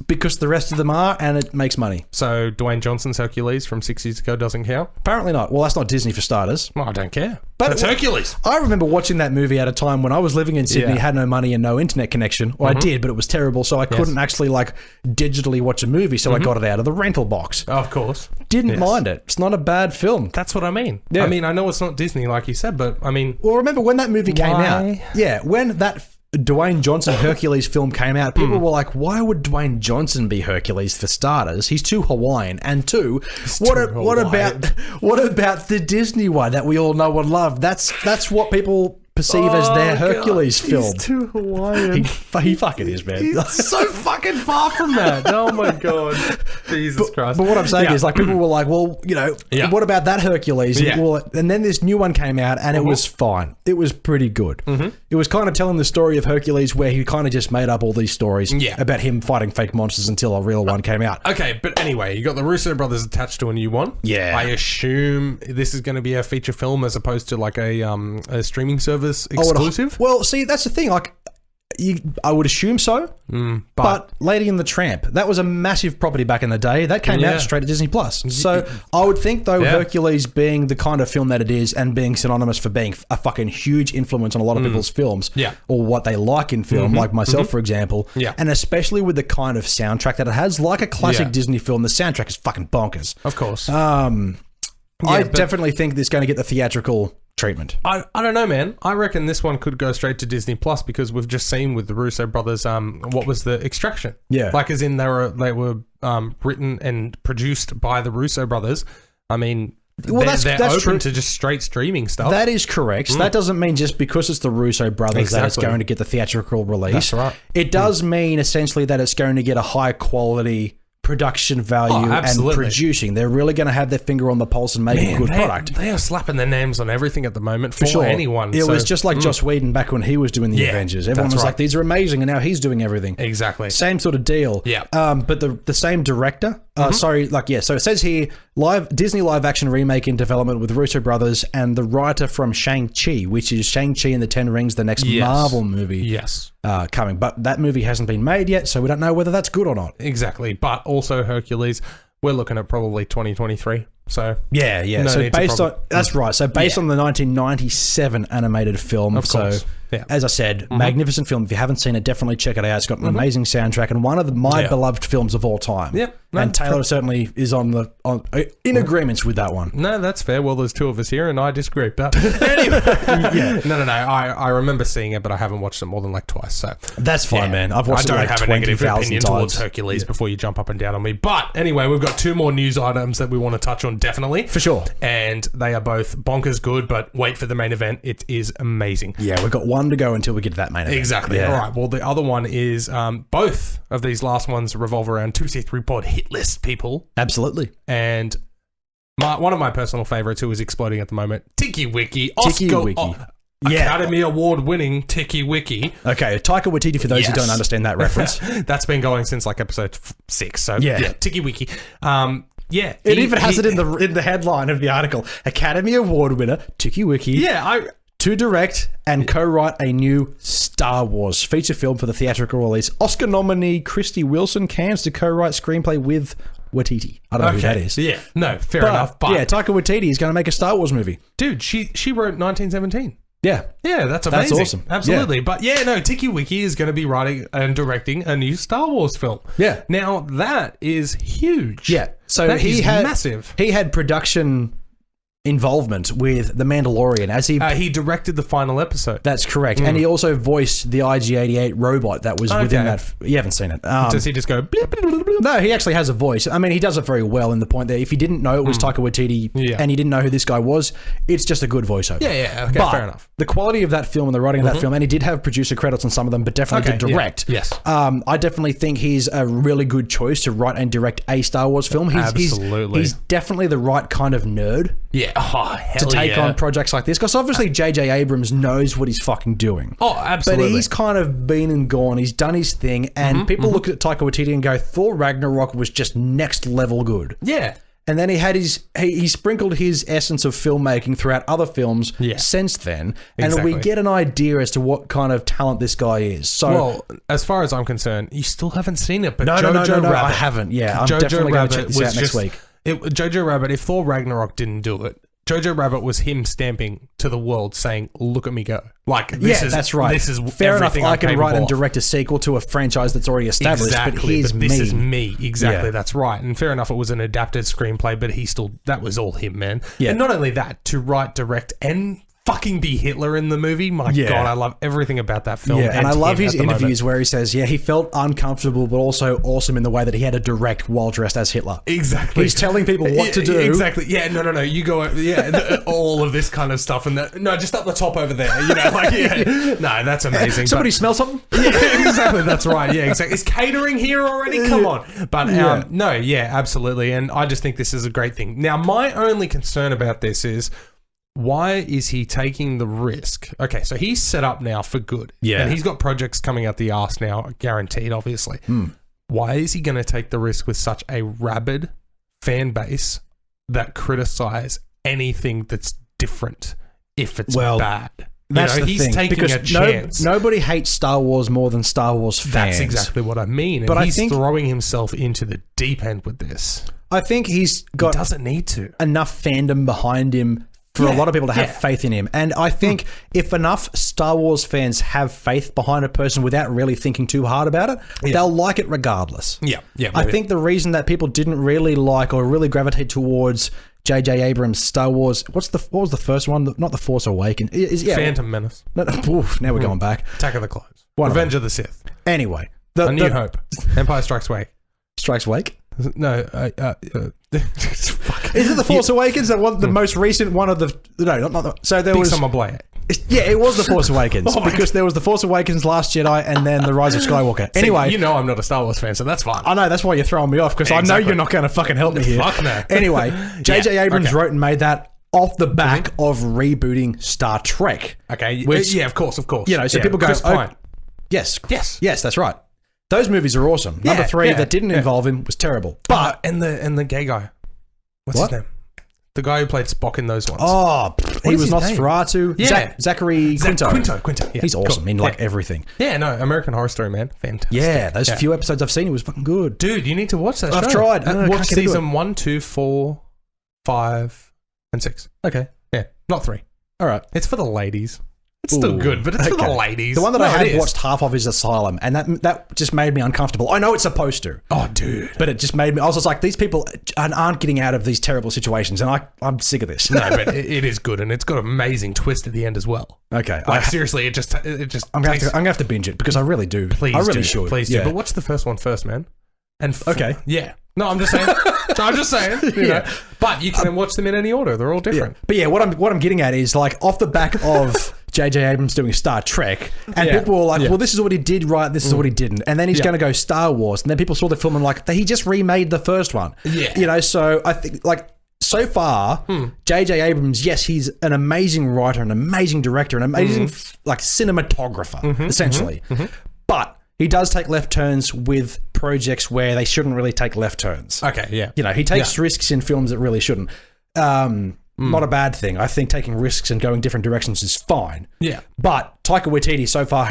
Because the rest of them are, and it makes money. So Dwayne Johnson's Hercules from 6 years ago doesn't count? Apparently not. Well, that's not Disney for starters. Well, I don't care. But it's Hercules. I remember watching that movie at a time when I was living in Sydney, had no money and no internet connection. Or I did, but it was terrible, so I couldn't actually digitally watch a movie, so I got it out of the rental box. Of course. Didn't mind it. It's not a bad film. That's what I mean. Yeah. I mean, I know it's not Disney, like you said, but I mean... Well, remember when that movie came out? Yeah, when that Dwayne Johnson Hercules film came out, people were like, why would Dwayne Johnson be Hercules for starters? He's too Hawaiian. And two, what about the Disney one that we all know and love? That's what people perceive as their Hercules film. He's too Hawaiian. He fucking is, man. He's so fucking far from that. Oh my God. Jesus Christ. But what I'm saying is, people were like, well, what about that Hercules? Yeah. And then this new one came out and it was fine. It was pretty good. It was kind of telling the story of Hercules where he kind of just made up all these stories about him fighting fake monsters until a real one came out. Okay, but anyway, you got the Russo brothers attached to a new one. Yeah. I assume this is going to be a feature film as opposed to like a streaming service exclusive? Well, see, that's the thing. I would assume so. But Lady and the Tramp, that was a massive property back in the day. That came out straight to Disney Plus. So I would think, though, Hercules being the kind of film that it is and being synonymous for being a fucking huge influence on a lot of people's films or what they like in film, like myself, for example, and especially with the kind of soundtrack that it has, like a classic Disney film, the soundtrack is fucking bonkers. Of course. I definitely think it's going to get the theatrical treatment. I don't know, man. I reckon this one could go straight to Disney Plus because we've just seen with the Russo brothers, what was the Extraction? Yeah. Like, as in they were written and produced by the Russo brothers. I mean, they're open true. to just straight streaming stuff. That is correct. That doesn't mean just because it's the Russo brothers that it's going to get the theatrical release. That's right. It does mean essentially that it's going to get a high quality production value and producing. They're really going to have their finger on the pulse and make a good product. They are slapping their names on everything at the moment for anyone. It was just like Joss Whedon back when he was doing the Avengers. Everyone was like, these are amazing, and now he's doing everything. Exactly. Same sort of deal. Yeah. But the same director. So it says here, Disney live action remake in development with Russo brothers and the writer from Shang-Chi, which is Shang-Chi and the Ten Rings, the next Marvel movie. Yes. Coming. But that movie hasn't been made yet, so we don't know whether that's good or not. Exactly. But also Hercules, we're looking at probably 2023. So yeah. No so based on that's right. So based on the 1997 animated film. Of course. So as I said, magnificent film. If you haven't seen it, definitely check it out. It's got an amazing soundtrack and one of my beloved films of all time. Yep. And Taylor certainly is in agreement with that one. No, that's fair. Well, there's two of us here, and I disagree. But anyway, no. I remember seeing it, but I haven't watched it more than like twice. So that's fine, man. I've watched it like 20,000 times. I don't have a negative opinion towards Hercules before you jump up and down on me. But anyway, we've got two more news items that we want to touch on, definitely. For sure. And they are both bonkers good, but wait for the main event. It is amazing. Yeah, we've got one to go until we get to that main event. Exactly. Yeah. All right. Well, the other one is both of these last ones revolve around 2C3 Pod hit list people. Absolutely. And one of my personal favorites who is exploding at the moment, Tiki Wiki. Academy Award winning Tiki Wiki. Okay, Taika Waititi for those who don't understand that reference. That's been going since like episode 6. So yeah, Tiki Wiki. It even has it in the headline of the article. Academy Award winner Tiki Wiki. Yeah, to direct and co-write a new Star Wars feature film for the theatrical release. Oscar nominee Christy Wilson cans to co-write screenplay with Waititi. I don't know who that is. Yeah, no, fair enough. But yeah, Taika Waititi is going to make a Star Wars movie. Dude, she wrote 1917. Yeah. Yeah, that's amazing. That's awesome. Absolutely. Yeah. But Tiki Wiki is going to be writing and directing a new Star Wars film. Yeah. Now, that is huge. Yeah. So that is massive. He had production involvement with The Mandalorian as he directed the final episode. That's correct. And he also voiced the IG-88 robot that was within that. You haven't seen it. Does he just go bleep, bleep, bleep, bleep? No, he actually has a voice. I mean, he does it very well in the point that if you didn't know it was Taika Waititi and you didn't know who this guy was, it's just a good voiceover. Yeah, okay, but fair enough. The quality of that film and the writing of that film, and he did have producer credits on some of them, but definitely did direct. Yeah. Yes. I definitely think he's a really good choice to write and direct a Star Wars film. Absolutely. He's definitely the right kind of nerd. Yeah. Oh, hell to take on projects like this, because obviously J.J. Abrams knows what he's fucking doing. Oh, absolutely. But he's kind of been and gone. He's done his thing, and people look at Taika Waititi and go, Thor Ragnarok was just next level good. Yeah. And then he had he sprinkled his essence of filmmaking throughout other films since then, and we get an idea as to what kind of talent this guy is. So, well, as far as I'm concerned, you still haven't seen it, but no, Rabbit, I haven't. Yeah, I'm definitely going to check this out next week. Jojo Rabbit, if Thor Ragnarok didn't do it, Jojo Rabbit was him stamping to the world saying, look at me go. Like, that's right. This is fair enough. I can write and direct a sequel to a franchise that's already established, but this is me. Exactly, that's right. And fair enough, it was an adapted screenplay, but that was all him, man. Yeah. And not only that, to write, direct, and fucking be Hitler in the movie. My God, I love everything about that film. Yeah, and I love his interviews where he says, he felt uncomfortable, but also awesome in the way that he had to direct while dressed as Hitler. Exactly. He's telling people what to do. Exactly. Yeah, no. You go, all of this kind of stuff. And just up the top over there. No, that's amazing. Somebody smell something? Yeah, exactly. That's right. Yeah, exactly. Is catering here already? Come on. But absolutely. And I just think this is a great thing. Now, my only concern about this is, why is he taking the risk? Okay, so he's set up now for good. Yeah. And he's got projects coming out the arse now, guaranteed, obviously. Why is he going to take the risk with such a rabid fan base that criticize anything that's different if it's bad? That's the he's thing, taking because a chance. Nobody hates Star Wars more than Star Wars fans. That's exactly what I mean. And but he's throwing himself into the deep end with this. I think he doesn't need to. Enough fandom behind him for a lot of people to have faith in him. And I think if enough Star Wars fans have faith behind a person without really thinking too hard about it, they'll like it regardless. Yeah. I think the reason that people didn't really like or really gravitate towards J.J. Abrams' Star Wars. What was the first one? Not The Force Awakens. Phantom Menace. No, now we're going back. Attack of the Clones. Revenge of the Sith. Anyway. A New Hope. Empire Strikes Back. Strikes Wake? No. Is it The Force Awakens? The most recent one of the... No, not the... So there was... Big Summer Blade. Yeah, it was The Force Awakens. Because there was The Force Awakens, Last Jedi, and then The Rise of Skywalker. Anyway... See, I'm not a Star Wars fan, so that's fine. I know, that's why you're throwing me off, because I know you're not going to fucking help me here. Fuck no. Anyway, J.J. Abrams wrote and made that off the back of rebooting Star Trek. Okay, which, of course. So people go... Chris Pine. Yes, that's right. Those movies are awesome. Number 3 that didn't involve him was terrible. But and the gay guy. What's his name? The guy who played Spock in those ones. Oh, he was Nosferatu. Yeah. Zachary Quinto. Quinto. Yeah. He's awesome in everything. Yeah, no, American Horror Story, man. Fantastic. Yeah, those few episodes I've seen, it was fucking good. Dude, you need to watch that show. I've tried. Watch season 1, 2, 4, 5, and 6. Okay. Yeah, not 3. All right. It's for the ladies. It's still good, but it's for the ladies. The one that I had watched half of is Asylum, and that just made me uncomfortable. I know it's supposed to. Oh, dude. But it just made me... I was just like, these people aren't getting out of these terrible situations, and I'm sick of this. No, but it is good, and it's got an amazing twist at the end as well. Okay. Seriously, it just... I'm going to have to binge it, because I really do. Please I really do. should. Please do. But watch the first one first, man. And okay. Yeah. No, I'm just saying. You know. But you can watch them in any order. They're all different. Yeah. But yeah, what I'm getting at is like off the back of J.J. Abrams doing Star Trek, and people were like, well, this is what he did right, this is what he didn't. And then he's going to go Star Wars. And then people saw the film and like, he just remade the first one. Yeah. You know, so I think like, so far, J.J. Abrams, yes, he's an amazing writer, an amazing director, an amazing like cinematographer, essentially. But he does take left turns with projects where they shouldn't really take left turns. Okay, yeah. You know, he takes risks in films that really shouldn't. Not a bad thing. I think taking risks and going different directions is fine. Yeah. But Taika Waititi so far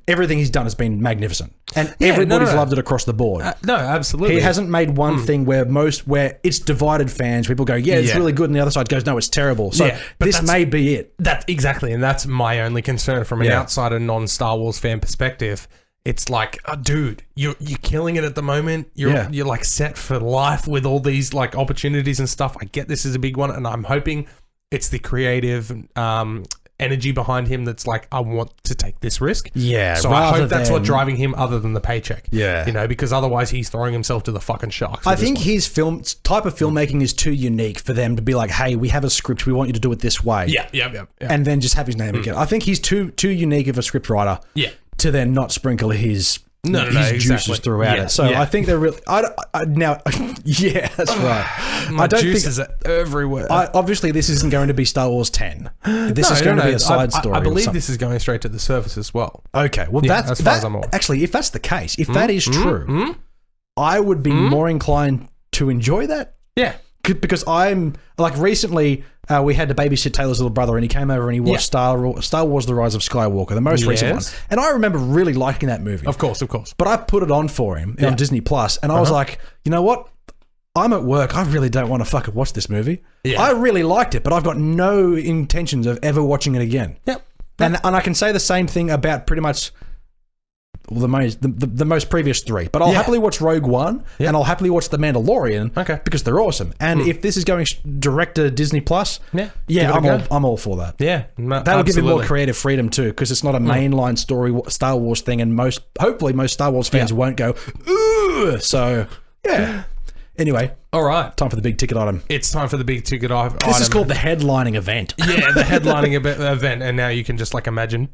everything he's done has been magnificent. And everybody's loved it across the board. No, absolutely. He hasn't made one thing where it's divided fans. People go, it's really good, and the other side goes, no, it's terrible. So this may be it. That's exactly, and that's my only concern from an outsider, non-Star Wars fan perspective. It's like, dude, you're killing it at the moment. You're like set for life with all these like opportunities and stuff. I get this is a big one, and I'm hoping it's the creative energy behind him that's like, I want to take this risk. Yeah. So I hope that's what's driving him, other than the paycheck. Yeah. You know, because otherwise he's throwing himself to the fucking sharks. I think his type of filmmaking is too unique for them to be like, hey, we have a script, we want you to do it this way. Yeah. And then just have his name again. I think he's too unique of a script writer. Yeah. To then not sprinkle his juices throughout it. So I think they're really... yeah, that's right. My juices are everywhere. Obviously, this isn't going to be Star Wars 10. This is going to be a side story. I believe this is going straight to the surface as well. Okay, well, as far as I'm aware. Actually, if that's the case, if that is true, I would be more inclined to enjoy that. Yeah. Because I'm... Like, recently... we had to babysit Taylor's little brother, and he came over and he watched Star Wars: The Rise of Skywalker, the most recent one. And I remember really liking that movie. Of course. But I put it on for him on Disney Plus, and I was like, you know what? I'm at work. I really don't want to fucking watch this movie. Yeah. I really liked it, but I've got no intentions of ever watching it again. Yep. And I can say the same thing about pretty much the most previous 3. But I'll happily watch Rogue One, and I'll happily watch The Mandalorian, because they're awesome. And if this is going direct to Disney Plus, I'm all for that. Yeah, that'll give it more creative freedom too, because it's not a mainline story Star Wars thing, and hopefully most Star Wars fans won't go, ooh. So yeah. Anyway, all right. Time for the big ticket item. It's time for the big ticket item. This is called the headlining event. Yeah, the headlining event. And now you can just like imagine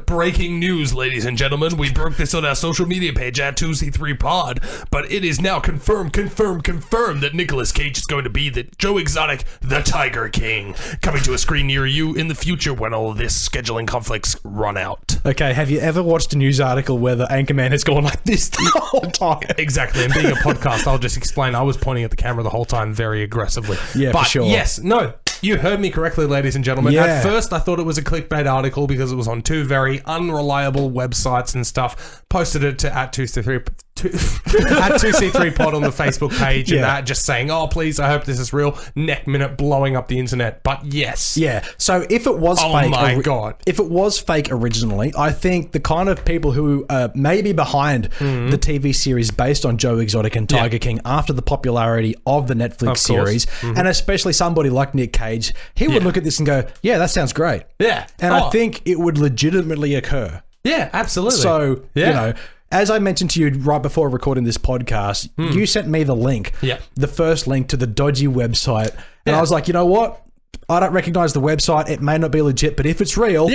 breaking news, ladies and gentlemen. We broke this on our social media page at 2C3Pod, but it is now confirmed that Nicolas Cage is going to be the Joe Exotic, the Tiger King, coming to a screen near you in the future when all of this scheduling conflicts run out. Okay, have you ever watched a news article where the anchorman has gone like this the whole time? Exactly, and being a podcast, I'll just explain. I was pointing at the camera the whole time very aggressively. Yeah, but for sure. Yes, no, you heard me correctly, ladies and gentlemen. Yeah. At first, I thought it was a clickbait article because it was on 2 very unreliable websites and stuff. Posted it to at 2C3 at 2C3 Pod on the Facebook page and that, just saying, oh, please, I hope this is real. Neck minute blowing up the internet. But yes. Yeah. So if it was fake... Oh my God. If it was fake originally, I think the kind of people who may be behind the TV series based on Joe Exotic and Tiger King after the popularity of the Netflix series, and especially somebody like Nick Cage, he would look at this and go, yeah, that sounds great. Yeah. And I think it would legitimately occur. Yeah, absolutely. So, you know... As I mentioned to you right before recording this podcast, you sent me the link, the first link to the dodgy website. And I was like, you know what? I don't recognize the website. It may not be legit, but if it's real,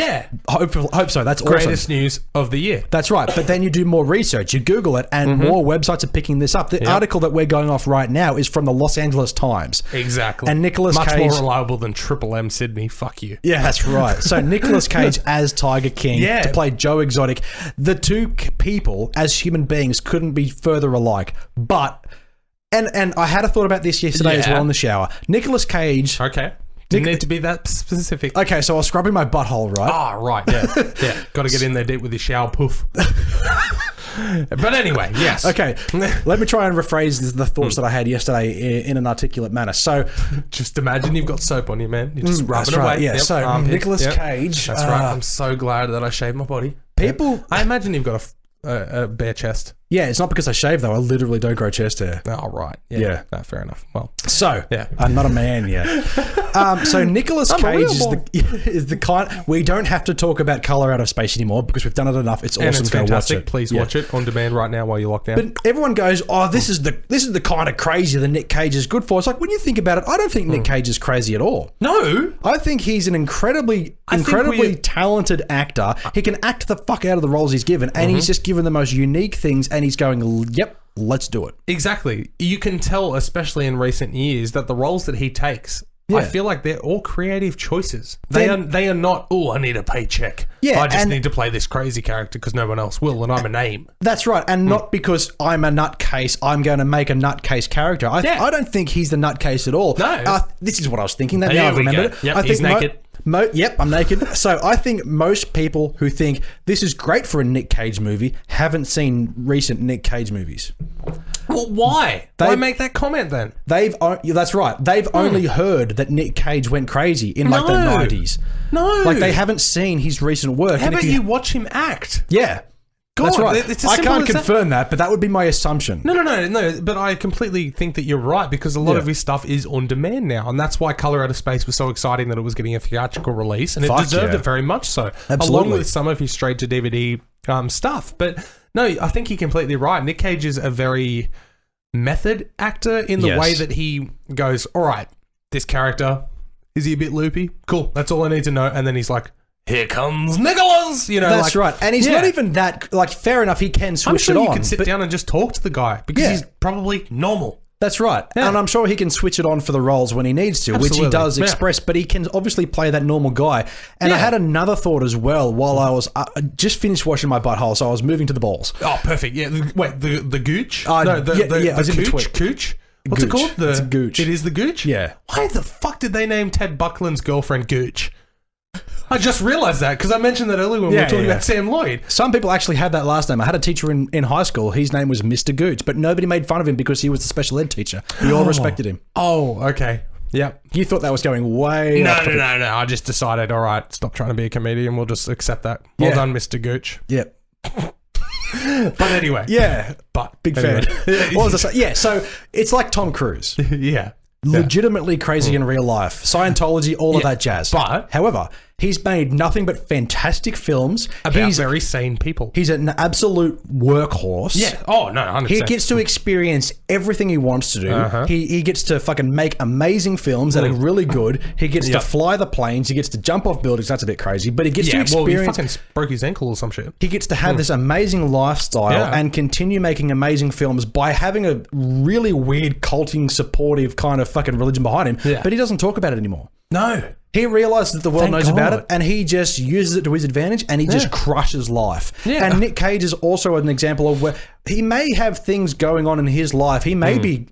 hope so. That's awesome. Greatest news of the year. That's right. But then you do more research, you Google it, and more websites are picking this up. The article that we're going off right now is from the Los Angeles Times. Exactly. And Nicolas Cage... Much more reliable than Triple M Sydney. Fuck you. Yeah, that's right. So Nicolas Cage as Tiger King to play Joe Exotic. The two people as human beings couldn't be further alike. But... And I had a thought about this yesterday as well in the shower. Nicolas Cage... Okay. Didn't need to be that specific. Okay, so I was scrubbing my butthole, right? Oh, right, yeah. Got to get in there deep with your shower poof. But anyway, yes. Okay, let me try and rephrase the thoughts that I had yesterday in an articulate manner. So, just imagine you've got soap on you, man. You're just rubbing right, away. Yeah, so Nicolas Cage. That's right. I'm so glad that I shaved my body. People... I imagine you've got a bare chest. Yeah, it's not because I shave, though. I literally don't grow chest hair. Oh, right. Yeah. No, fair enough. Well, so, I'm not a man yet. So Nicolas Cage is the kind... We don't have to talk about Color Out of Space anymore because we've done it enough. It's awesome. It's fantastic. Watch it. Please watch it on demand right now while you're locked down. But everyone goes, oh, this is the kind of crazy that Nick Cage is good for. It's like, when you think about it, I don't think Nick Cage is crazy at all. No. I think he's an incredibly talented actor. He can act the fuck out of the roles he's given, and he's just given the most unique things, and he's going, yep, let's do it. Exactly. You can tell, especially in recent years, that the roles that he takes, I feel like they're all creative choices. They are not, oh, I need a paycheck. Yeah, I just need to play this crazy character because no one else will, and I'm a name. That's right. And not because I'm a nutcase, I'm going to make a nutcase character. I don't think he's the nutcase at all. No. This is what I was thinking. Now I've remembered it. Yep, I think he's naked. Yep, I'm naked. So I think most people who think this is great for a Nick Cage movie haven't seen recent Nick Cage movies. Well, why? Why make that comment then? That's right. They've only heard that Nick Cage went crazy in like the 90s. No. Like they haven't seen his recent work. How about you watch him act? Yeah. God, that's right. I can't confirm that, but that would be my assumption. No. But I completely think that you're right because a lot of his stuff is on demand now, and that's why Color Out of Space was so exciting that it was getting a theatrical release, and it deserved it very much so. Absolutely. Along with some of his straight to DVD stuff. But no, I think you're completely right. Nick Cage is a very method actor in the way that he goes, all right, this character, is he a bit loopy? Cool, that's all I need to know. And then he's like, here comes Nicholas! You know, that's right. And he's not even that, like, fair enough, he can switch it on. You can sit down and just talk to the guy because he's probably normal. That's right. Yeah. And I'm sure he can switch it on for the roles when he needs to, which he does express, but he can obviously play that normal guy. And I had another thought as well while I was just finished washing my butthole, so I was moving to the balls. Oh, perfect. Yeah. Wait, the gooch? The cooch? What's it called? It's a gooch. It is the gooch? Yeah. Why the fuck did they name Ted Buckland's girlfriend Gooch? I just realised that because I mentioned that earlier when we were talking about Sam Lloyd. Some people actually had that last name. I had a teacher in high school. His name was Mr. Gooch, but nobody made fun of him because he was the special ed teacher. We all respected him. Oh, okay. Yep. You thought that was going way No. I just decided, all right, stop trying to be a comedian. We'll just accept that. Well done, Mr. Gooch. Yep. But anyway. Yeah. But big fan. What was I saying? Yeah, so it's like Tom Cruise. Yeah. Legitimately crazy in real life. Scientology, all of that jazz. But however, he's made nothing but fantastic films. About very sane people. He's an absolute workhorse. Yeah. Oh, no, 100%. He gets to experience everything he wants to do. He gets to fucking make amazing films that are really good. He gets to fly the planes. He gets to jump off buildings. That's a bit crazy. But he gets to experience... Well, he fucking broke his ankle or some shit. He gets to have this amazing lifestyle and continue making amazing films by having a really weird, culting, supportive kind of fucking religion behind him. Yeah. But he doesn't talk about it anymore. No. He realizes that the world knows about it, and he just uses it to his advantage, and he just crushes life. Yeah. And Nick Cage is also an example of where he may have things going on in his life. He may be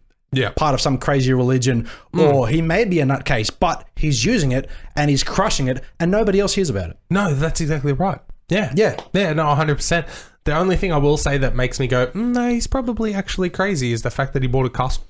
part of some crazy religion, or he may be a nutcase, but he's using it, and he's crushing it, and nobody else hears about it. No, that's exactly right. Yeah. No, 100%. The only thing I will say that makes me go, no, he's probably actually crazy is the fact that he bought a castle.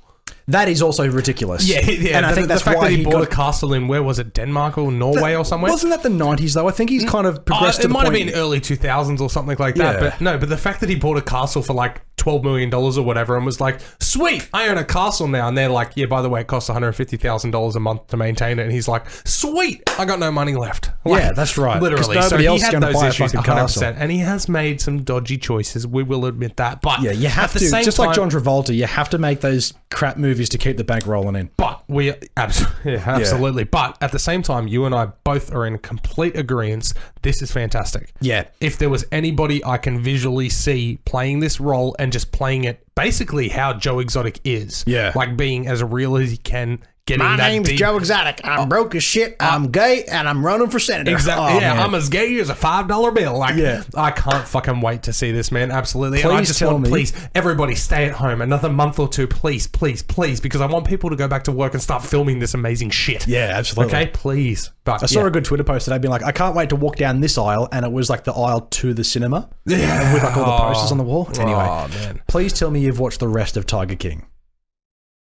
That is also ridiculous. Yeah. And I think that's the fact why that he bought a castle in, where was it, Denmark or Norway or somewhere? Wasn't that the 90s though? I think he's kind of progressed to the point. It might have been early 2000s or something like that. Yeah. But no, but the fact that he bought a castle for like $12 million or whatever and was like, sweet, I own a castle now. And they're like, yeah, by the way, it costs $150,000 a month to maintain it. And he's like, sweet, I got no money left. Like, yeah, that's right. Literally. Nobody So else he is had going to those buy a issues fucking 100%. castle. And he has made some dodgy choices. We will admit that. But yeah, you have at the to. same Just time, like John Travolta, you have to make those crap movies to keep the bank rolling in. But we absolutely. But at the same time, you and I both are in complete agreement. This is fantastic. Yeah. If there was anybody I can visually see playing this role and just playing it basically how Joe Exotic is, Yeah. like being as real as he can. My name's Joe Exotic. I'm broke as shit. I'm gay, and I'm running for senator. Exactly. Oh, yeah, man. I'm as gay as a $5 bill. Like, Yeah. I can't fucking wait to see this, man. Absolutely. And I Please just tell want, me. please, everybody stay at home another month or two, please, please, please, because I want people to go back to work and start filming this amazing shit. Yeah, absolutely. Okay, please. But I saw a good Twitter post today being like, I can't wait to walk down this aisle, and it was like the aisle to the cinema. Yeah. With like all the posters on the wall. Anyway, man. please tell me you've watched the rest of Tiger King.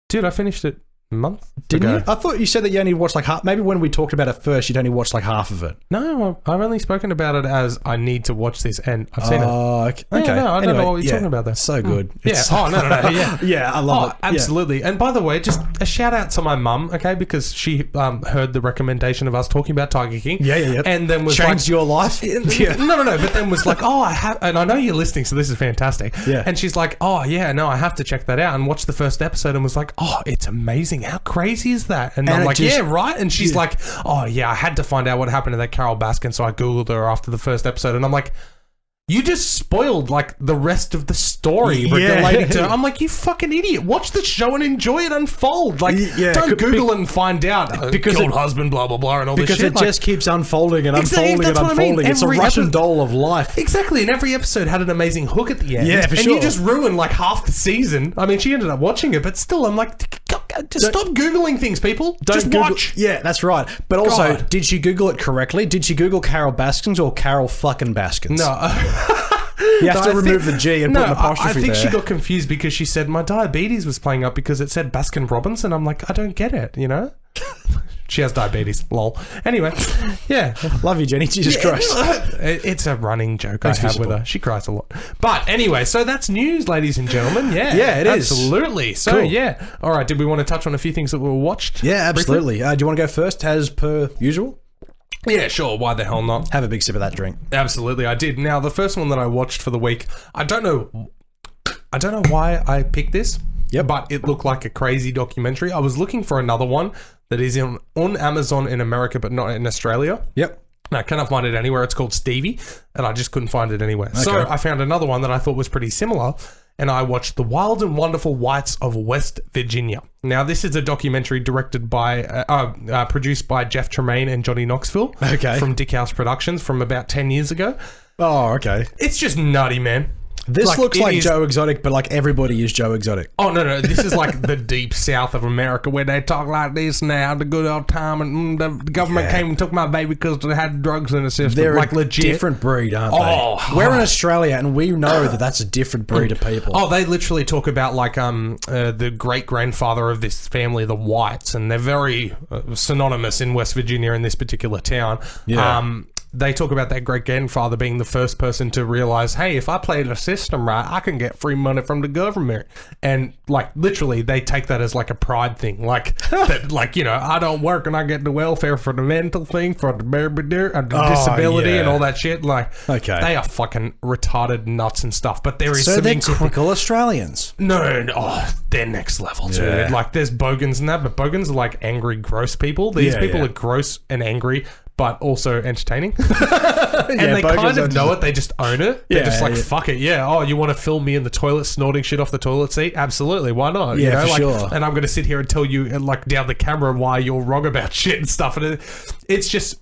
Dude, I finished it a month Didn't ago. you? I thought you said that you only watched like half. Maybe when we talked about it first, you'd only watched like half of it. No, I've only spoken about it as I need to watch this, and I've seen it. Okay. Yeah, no, I don't know what you're talking about there. So good. Yeah. It's Oh, no. Yeah. yeah, I love it. Absolutely. And by the way, just a shout out to my mum, okay, because she heard the recommendation of us talking about Tiger King. Yeah. And then was Changed like, your life? Yeah. No. But then was like, oh, I have, and I know you're listening, so this is fantastic. Yeah. And she's like, oh, yeah, no, I have to check that out, and watched the first episode and was like, oh, it's amazing. How crazy is that? And I'm like, yeah, right. And she's like, oh, yeah, I had to find out what happened to that Carol Baskin, so I Googled her after the first episode, and I'm like, you just spoiled like the rest of the story relating to. I'm like, you fucking idiot! Watch the show and enjoy it unfold. Like, don't Google and find out because killed husband, blah blah blah, and all this shit. Because it just keeps unfolding and unfolding and unfolding. It's a Russian doll of life. Exactly, and every episode had an amazing hook at the end. Yeah, for and sure. you just ruined like half the season. I mean, she ended up watching it, but still, I'm like, just stop Googling things, people. Just Google, watch. Yeah, that's right. But also, God. did she Google it correctly? Did she Google Carol Baskins or Carol fucking Baskins? No. You have to remove the G and put an apostrophe I think there. she got confused because she said my diabetes was playing up because it said Baskin Robbins, and I'm like, I don't get it, you know? She has diabetes, lol. Anyway, yeah. Love you, Jenny. Jesus Christ. It's a running joke I have with her. She cries a lot. But anyway, so that's news, ladies and gentlemen. Yeah. Yeah, it is. Absolutely. So, Cool. yeah. All right, did we want to touch on a few things that were watched? Yeah, absolutely. Do you want to go first, as per usual? Yeah, sure. Why the hell not? Have a big sip of that drink. Absolutely, I did. Now, the first one that I watched for the week, I don't know why I picked this. Yep. But it looked like a crazy documentary. I was looking for another one that is on Amazon in America, but not in Australia. Yep. And I cannot find it anywhere. It's called Stevie, and I just couldn't find it anywhere. So I found another one that I thought was pretty similar, and I watched The Wild and Wonderful Whites of West Virginia. Now, this is a documentary directed by, produced by Jeff Tremaine and Johnny Knoxville. Okay. From Dick House Productions from about 10 years ago. Oh, okay. It's just nutty, man. This looks like Joe Exotic, but like everybody is Joe Exotic. Oh, no. This is like the deep south of America where they talk like this now, the good old time, and the government came and took my baby because they had drugs in the system. They're like a legit. different breed, aren't they? Oh, we're in Australia, and we know that that's a different breed of people. Oh, they literally talk about like the great-grandfather of this family, the Whites, and they're very synonymous in West Virginia in this particular town. Yeah. They talk about that great-grandfather being the first person to realize, hey, if I play the system right, I can get free money from the government. And, like, literally, they take that as, like, a pride thing. Like, that, like, you know, I don't work and I get the welfare for the mental thing, for the disability and all that shit. Like, they are fucking retarded nuts and stuff. But there is so some they're typical Australians. No, they're next level, dude. Yeah. Like, there's bogans and that, but bogans are, like, angry, gross people. These people are gross and angry, but also entertaining. And they kind of know it. They just own it. They're just like, fuck it. Yeah. Oh, you want to film me in the toilet snorting shit off the toilet seat? Absolutely. Why not? Yeah, you know, for like, sure. And I'm going to sit here and tell you, like, down the camera why you're wrong about shit and stuff. And it's just...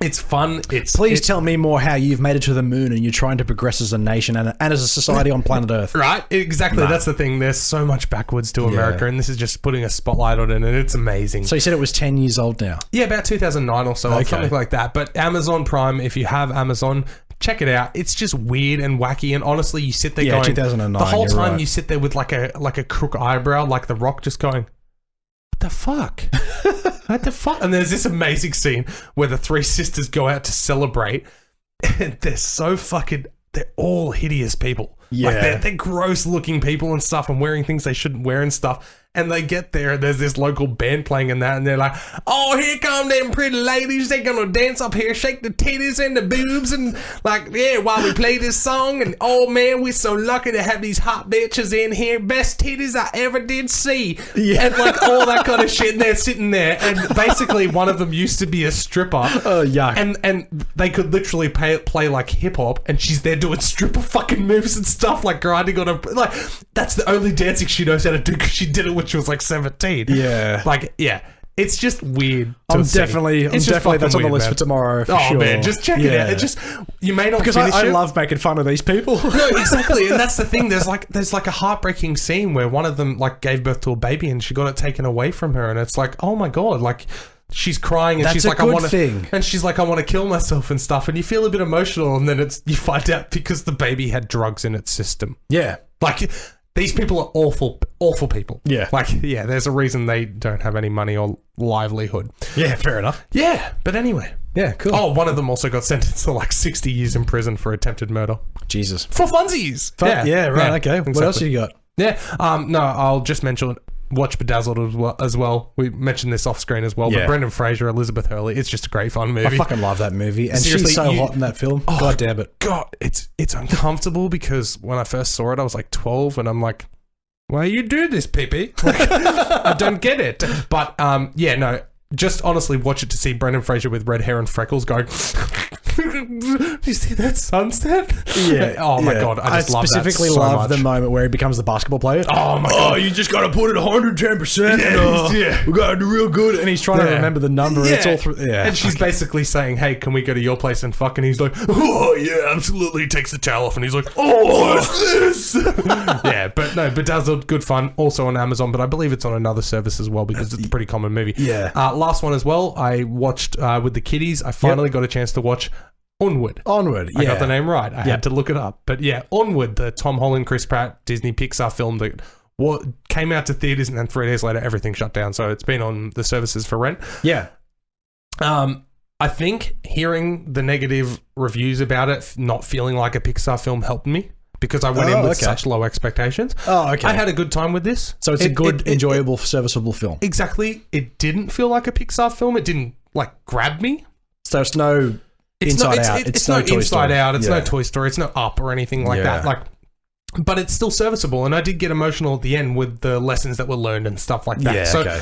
It's fun. Please tell me more how you've made it to the moon and you're trying to progress as a nation and as a society on planet Earth. Right? Exactly. That's the thing. There's so much backwards to America, and this is just putting a spotlight on it, and it's amazing. So you said it was 10 years old now? Yeah, about 2009 or so, something like that. But Amazon Prime, if you have Amazon, check it out. It's just weird and wacky, and honestly, you sit there going 2009. The whole you're time right. you sit there with like a crook eyebrow, like The Rock, just going, "What the fuck? What the fuck?" And there's this amazing scene where the three sisters go out to celebrate, and they're all hideous people. Yeah. Like they're gross looking people and stuff, and wearing things they shouldn't wear and stuff. And they get there, and there's this local band playing and that, and they're like, "Oh, here come them pretty ladies. They're gonna dance up here, shake the titties and the boobs, and like, yeah, while we play this song. And oh man, we're so lucky to have these hot bitches in here. Best titties I ever did see." Yeah. And like all that kind of shit. And they're sitting there, and basically one of them used to be a stripper. Oh, yuck. And they could literally play like hip hop, and she's there doing stripper fucking moves and stuff, like grinding on a like. That's the only dancing she knows how to do, because she did it when she was like 17. Yeah. Like, yeah. It's just weird. I'm definitely that's on the list for tomorrow. For sure. Man, just check it out. It just, you may not because finish I it. love making fun of these people. No, exactly, and that's the thing. There's like a heartbreaking scene where one of them like gave birth to a baby and she got it taken away from her, and it's like, oh my god, like she's crying and That's she's a like, good I want thing. to, and she's like, I want to kill myself and stuff, and you feel a bit emotional, and then you find out because the baby had drugs in its system. Yeah. Like, these people are awful people. Yeah. Like, yeah, there's a reason they don't have any money or livelihood. Yeah, fair enough. Yeah, but anyway. Yeah, cool. Oh, one of them also got sentenced to like 60 years in prison for attempted murder. Jesus. For funsies. Yeah, right, okay. exactly. What else you got? Yeah, no, I'll just mention, watch Bedazzled as well. We mentioned this off screen as well, Yeah. but Brendan Fraser, Elizabeth Hurley, it's just a great fun movie. I fucking love that movie. And Seriously, she's so hot in that film. Oh, God damn it. God, it's uncomfortable because when I first saw it, I was like 12, and I'm like, why you do this, Pippi? Like, I don't get it. But yeah, no, just honestly watch it to see Brendan Fraser with red hair and freckles going, do you see that sunset? Yeah. Oh my god, I just love that specifically so love much. the moment where he becomes the basketball player. Oh my god. You just got to put it 110%. Yeah. We got to do real good. And he's trying to remember the number. Yeah. It's all through. Yeah. And she's basically saying, hey, can we go to your place and fuck? And he's like, oh yeah, absolutely. He takes the towel off and he's like, oh, what's this? Yeah, but no, Bedazzled, good fun. Also on Amazon, but I believe it's on another service as well because it's a pretty common movie. Yeah. Last one as well, I watched with the kiddies. I finally got a chance to watch Onward. Onward, yeah. I got the name right. I had to look it up. But yeah, Onward, the Tom Holland, Chris Pratt, Disney Pixar film that came out to theaters and then 3 days later everything shut down. So it's been on the services for rent. Yeah. I think hearing the negative reviews about it, not feeling like a Pixar film, helped me because I went in with such low expectations. Oh, okay. I had a good time with this. So it's a good, enjoyable, serviceable film. Exactly. It didn't feel like a Pixar film. It didn't like grab me. So it's no Inside Out. It's no Toy Inside Story. Out. It's Yeah. no Toy Story. It's no Up or anything like that. Like, but it's still serviceable. And I did get emotional at the end with the lessons that were learned and stuff like that. Yeah, so, okay.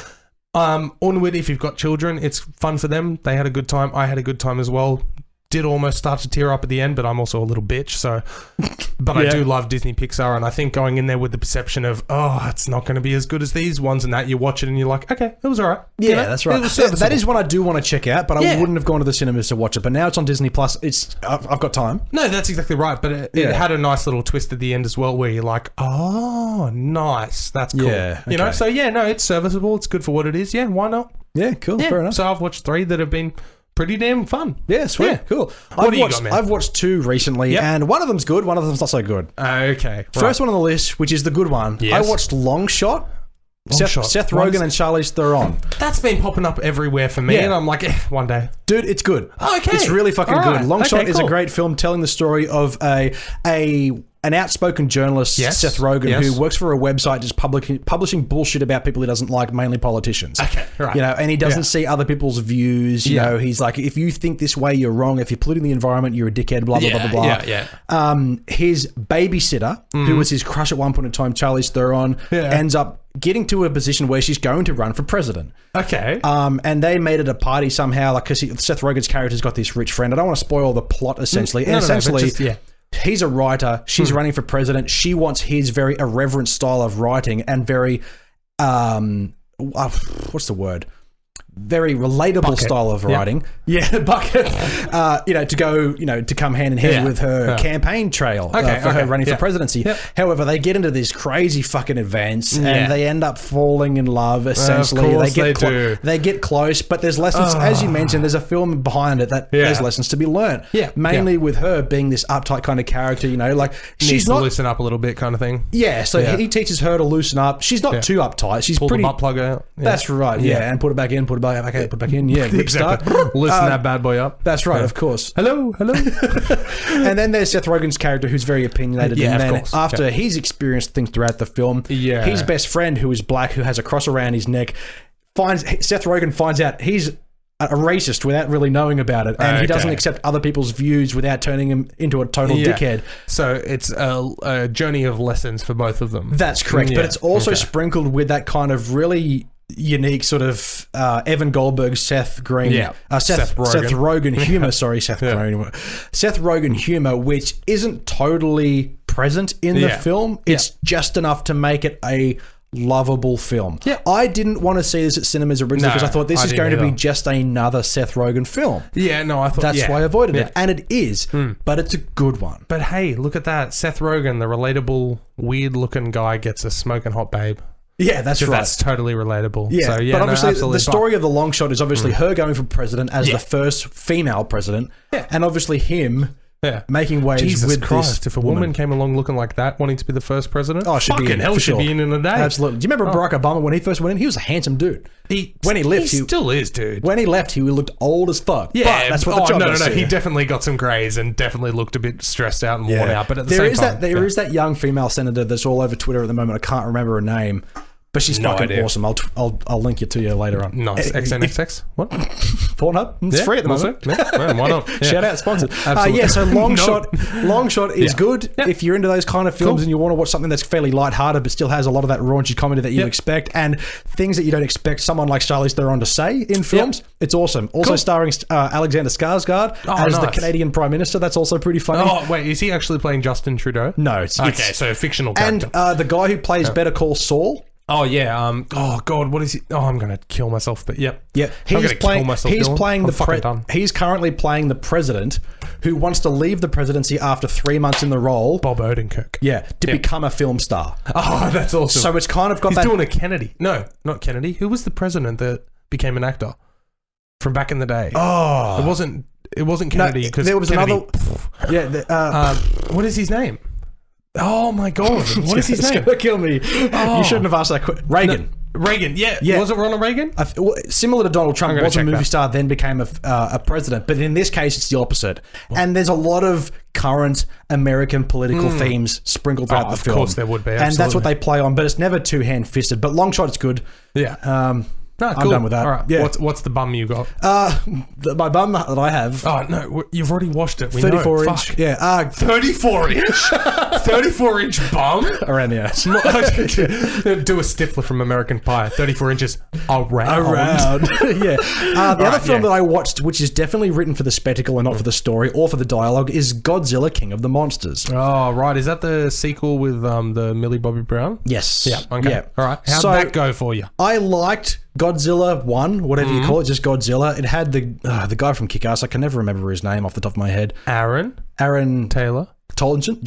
Onward, if you've got children, it's fun for them. They had a good time. I had a good time as well. Did almost start to tear up at the end, but I'm also a little bitch. So, but I do love Disney Pixar, and I think going in there with the perception of, oh, it's not going to be as good as these ones, and that you watch it and you're like, okay, it was all right. Yeah, that's right. It was serviceable. That is one I do want to check out, but I wouldn't have gone to the cinemas to watch it. But now it's on Disney Plus. I've got time. No, that's exactly right. But it had a nice little twist at the end as well, where you're like, oh, nice, that's cool. Yeah, you know. So yeah, no, it's serviceable. It's good for what it is. Yeah, why not? Yeah, cool. Yeah. Fair enough. So I've watched 3 that have been pretty damn fun. Yeah, sweet. Yeah. Cool. What do you got, man? I've watched 2 recently, and one of them's good, one of them's not so good. Okay. Right. First one on the list, which is the good one. Yes. I watched Long Shot. Seth What Rogen is and Charlize Theron. That's been popping up everywhere for me, and I'm like, one day. Dude, it's good. Okay. It's really fucking All good. right. Long Okay, Shot is a cool. great film telling the story of an outspoken journalist, Yes. Seth Rogen, Yes. who works for a website just publishing bullshit about people he doesn't like, mainly politicians. Okay, right. You know, and he doesn't see other people's views. You know, he's like, if you think this way, you're wrong. If you're polluting the environment, you're a dickhead, blah, blah, blah, blah, blah. Yeah. His babysitter, who was his crush at one point in time, Charlize Theron, ends up getting to a position where she's going to run for president. Okay. And they made it a party somehow, like, because Seth Rogen's character's got this rich friend. I don't want to spoil the plot, essentially. No, essentially, but just, he's a writer. She's running for president. She wants his very irreverent style of writing and very, what's the word? very relatable style of writing. Yeah, Bucket. To go, to come hand in hand with her campaign trail for her running for presidency. Yep. However, they get into this crazy fucking advance and they end up falling in love, essentially. They get close, but there's lessons. As you mentioned, there's a film behind it that there's lessons to be learned. Yeah. Mainly with her being this uptight kind of character, like she's not... loosen up a little bit kind of thing. Yeah, so he teaches her to loosen up. She's not too uptight. She's pull the butt plug out. Yeah. That's right, and put it back in, put it back in, put it back in. Yeah, exactly. Loosen that bad boy up. That's right, of course. Hello. And then there's Seth Rogen's character who's very opinionated. And then after he's experienced things throughout the film, his best friend, who is black, who has a cross around his neck, Seth Rogen finds out he's a racist without really knowing about it, and he doesn't accept other people's views without turning him into a total dickhead. So it's a journey of lessons for both of them. That's correct, but it's also sprinkled with that kind of really unique sort of Evan Goldberg, Seth Rogen humor. Sorry, Seth Rogen humor, which isn't totally present in the film. It's just enough to make it a lovable film. Yeah. I didn't want to see this at cinemas originally because I thought this is going to be just another Seth Rogen film. Yeah, no, I thought that's why I avoided it. And it is, but it's a good one. But hey, look at that. Seth Rogen, the relatable, weird looking guy, gets a smoking hot babe. Yeah, that's right. That's totally relatable. Yeah, so, but obviously the story of the long shot is obviously her going for president as the first female president, and obviously him making waves Jesus with Christ, this if a woman came along looking like that, wanting to be the first president, she'd be in in a day. Absolutely. Do you remember Barack Obama when he first went in? He was a handsome dude. When he left, he still is, dude. When he left, he looked old as fuck. Yeah, but that's what the job was. No. He definitely got some greys and definitely looked a bit stressed out and worn out. But at the same time, there is that young female senator that's all over Twitter at the moment. I can't remember her name. But she's fucking awesome. I'll link you to you later on. Nice. XNXX? What? Pornhub? It's free at the moment. Yeah, why not? Shout out, sponsored. So Long Shot is good if you're into those kind of films and you want to watch something that's fairly lighthearted but still has a lot of that raunchy comedy that you expect and things that you don't expect someone like Charlize Theron to say in films. It's awesome. Also starring Alexander Skarsgård as the Canadian Prime Minister. That's also pretty funny. Oh, wait. Is he actually playing Justin Trudeau? No. Okay, so a fictional character. And the guy who plays Better Call Saul. Oh yeah. Oh god, what is he? Oh, I'm gonna kill myself. But yeah. He's currently playing the president who wants to leave the presidency after 3 months in the role. Bob Odenkirk. Yeah, to become a film star. Oh, that's awesome. So it's kind of got He's doing a Kennedy. No, not Kennedy. Who was the president that became an actor from back in the day? Oh, it wasn't Kennedy because there was Kennedy, another. What is his name? Oh my god! What is his name? It's gonna kill me. You shouldn't have asked that. Reagan. No, Reagan. Yeah. Was it Ronald Reagan? Similar to Donald Trump, was a movie star, then became a president. But in this case, it's the opposite. What? And there's a lot of current American political themes sprinkled throughout the film. Of course, there would be. Absolutely. And that's what they play on. But it's never too hand-fisted. But Long Shot is good. Yeah. No, cool. I'm done with that. All right. Yeah. What's the bum you got? My bum that I have. Oh no, you've already washed it. We 34 know. inch. Fuck. Yeah. 34 inch. 34 inch bum. Around the ass. Do a Stifler from American Pie. 34 inches around. Yeah. The other film that I watched, which is definitely written for the spectacle and not for the story or for the dialogue, is Godzilla, King of the Monsters. Oh right, is that the sequel with the Millie Bobby Brown? Yes. Yeah. Okay. Yeah. All right. How'd that go for you? I liked Godzilla 1, whatever you call it, just Godzilla. It had the guy from Kick-Ass. I can never remember his name off the top of my head. Aaron Taylor Johnson,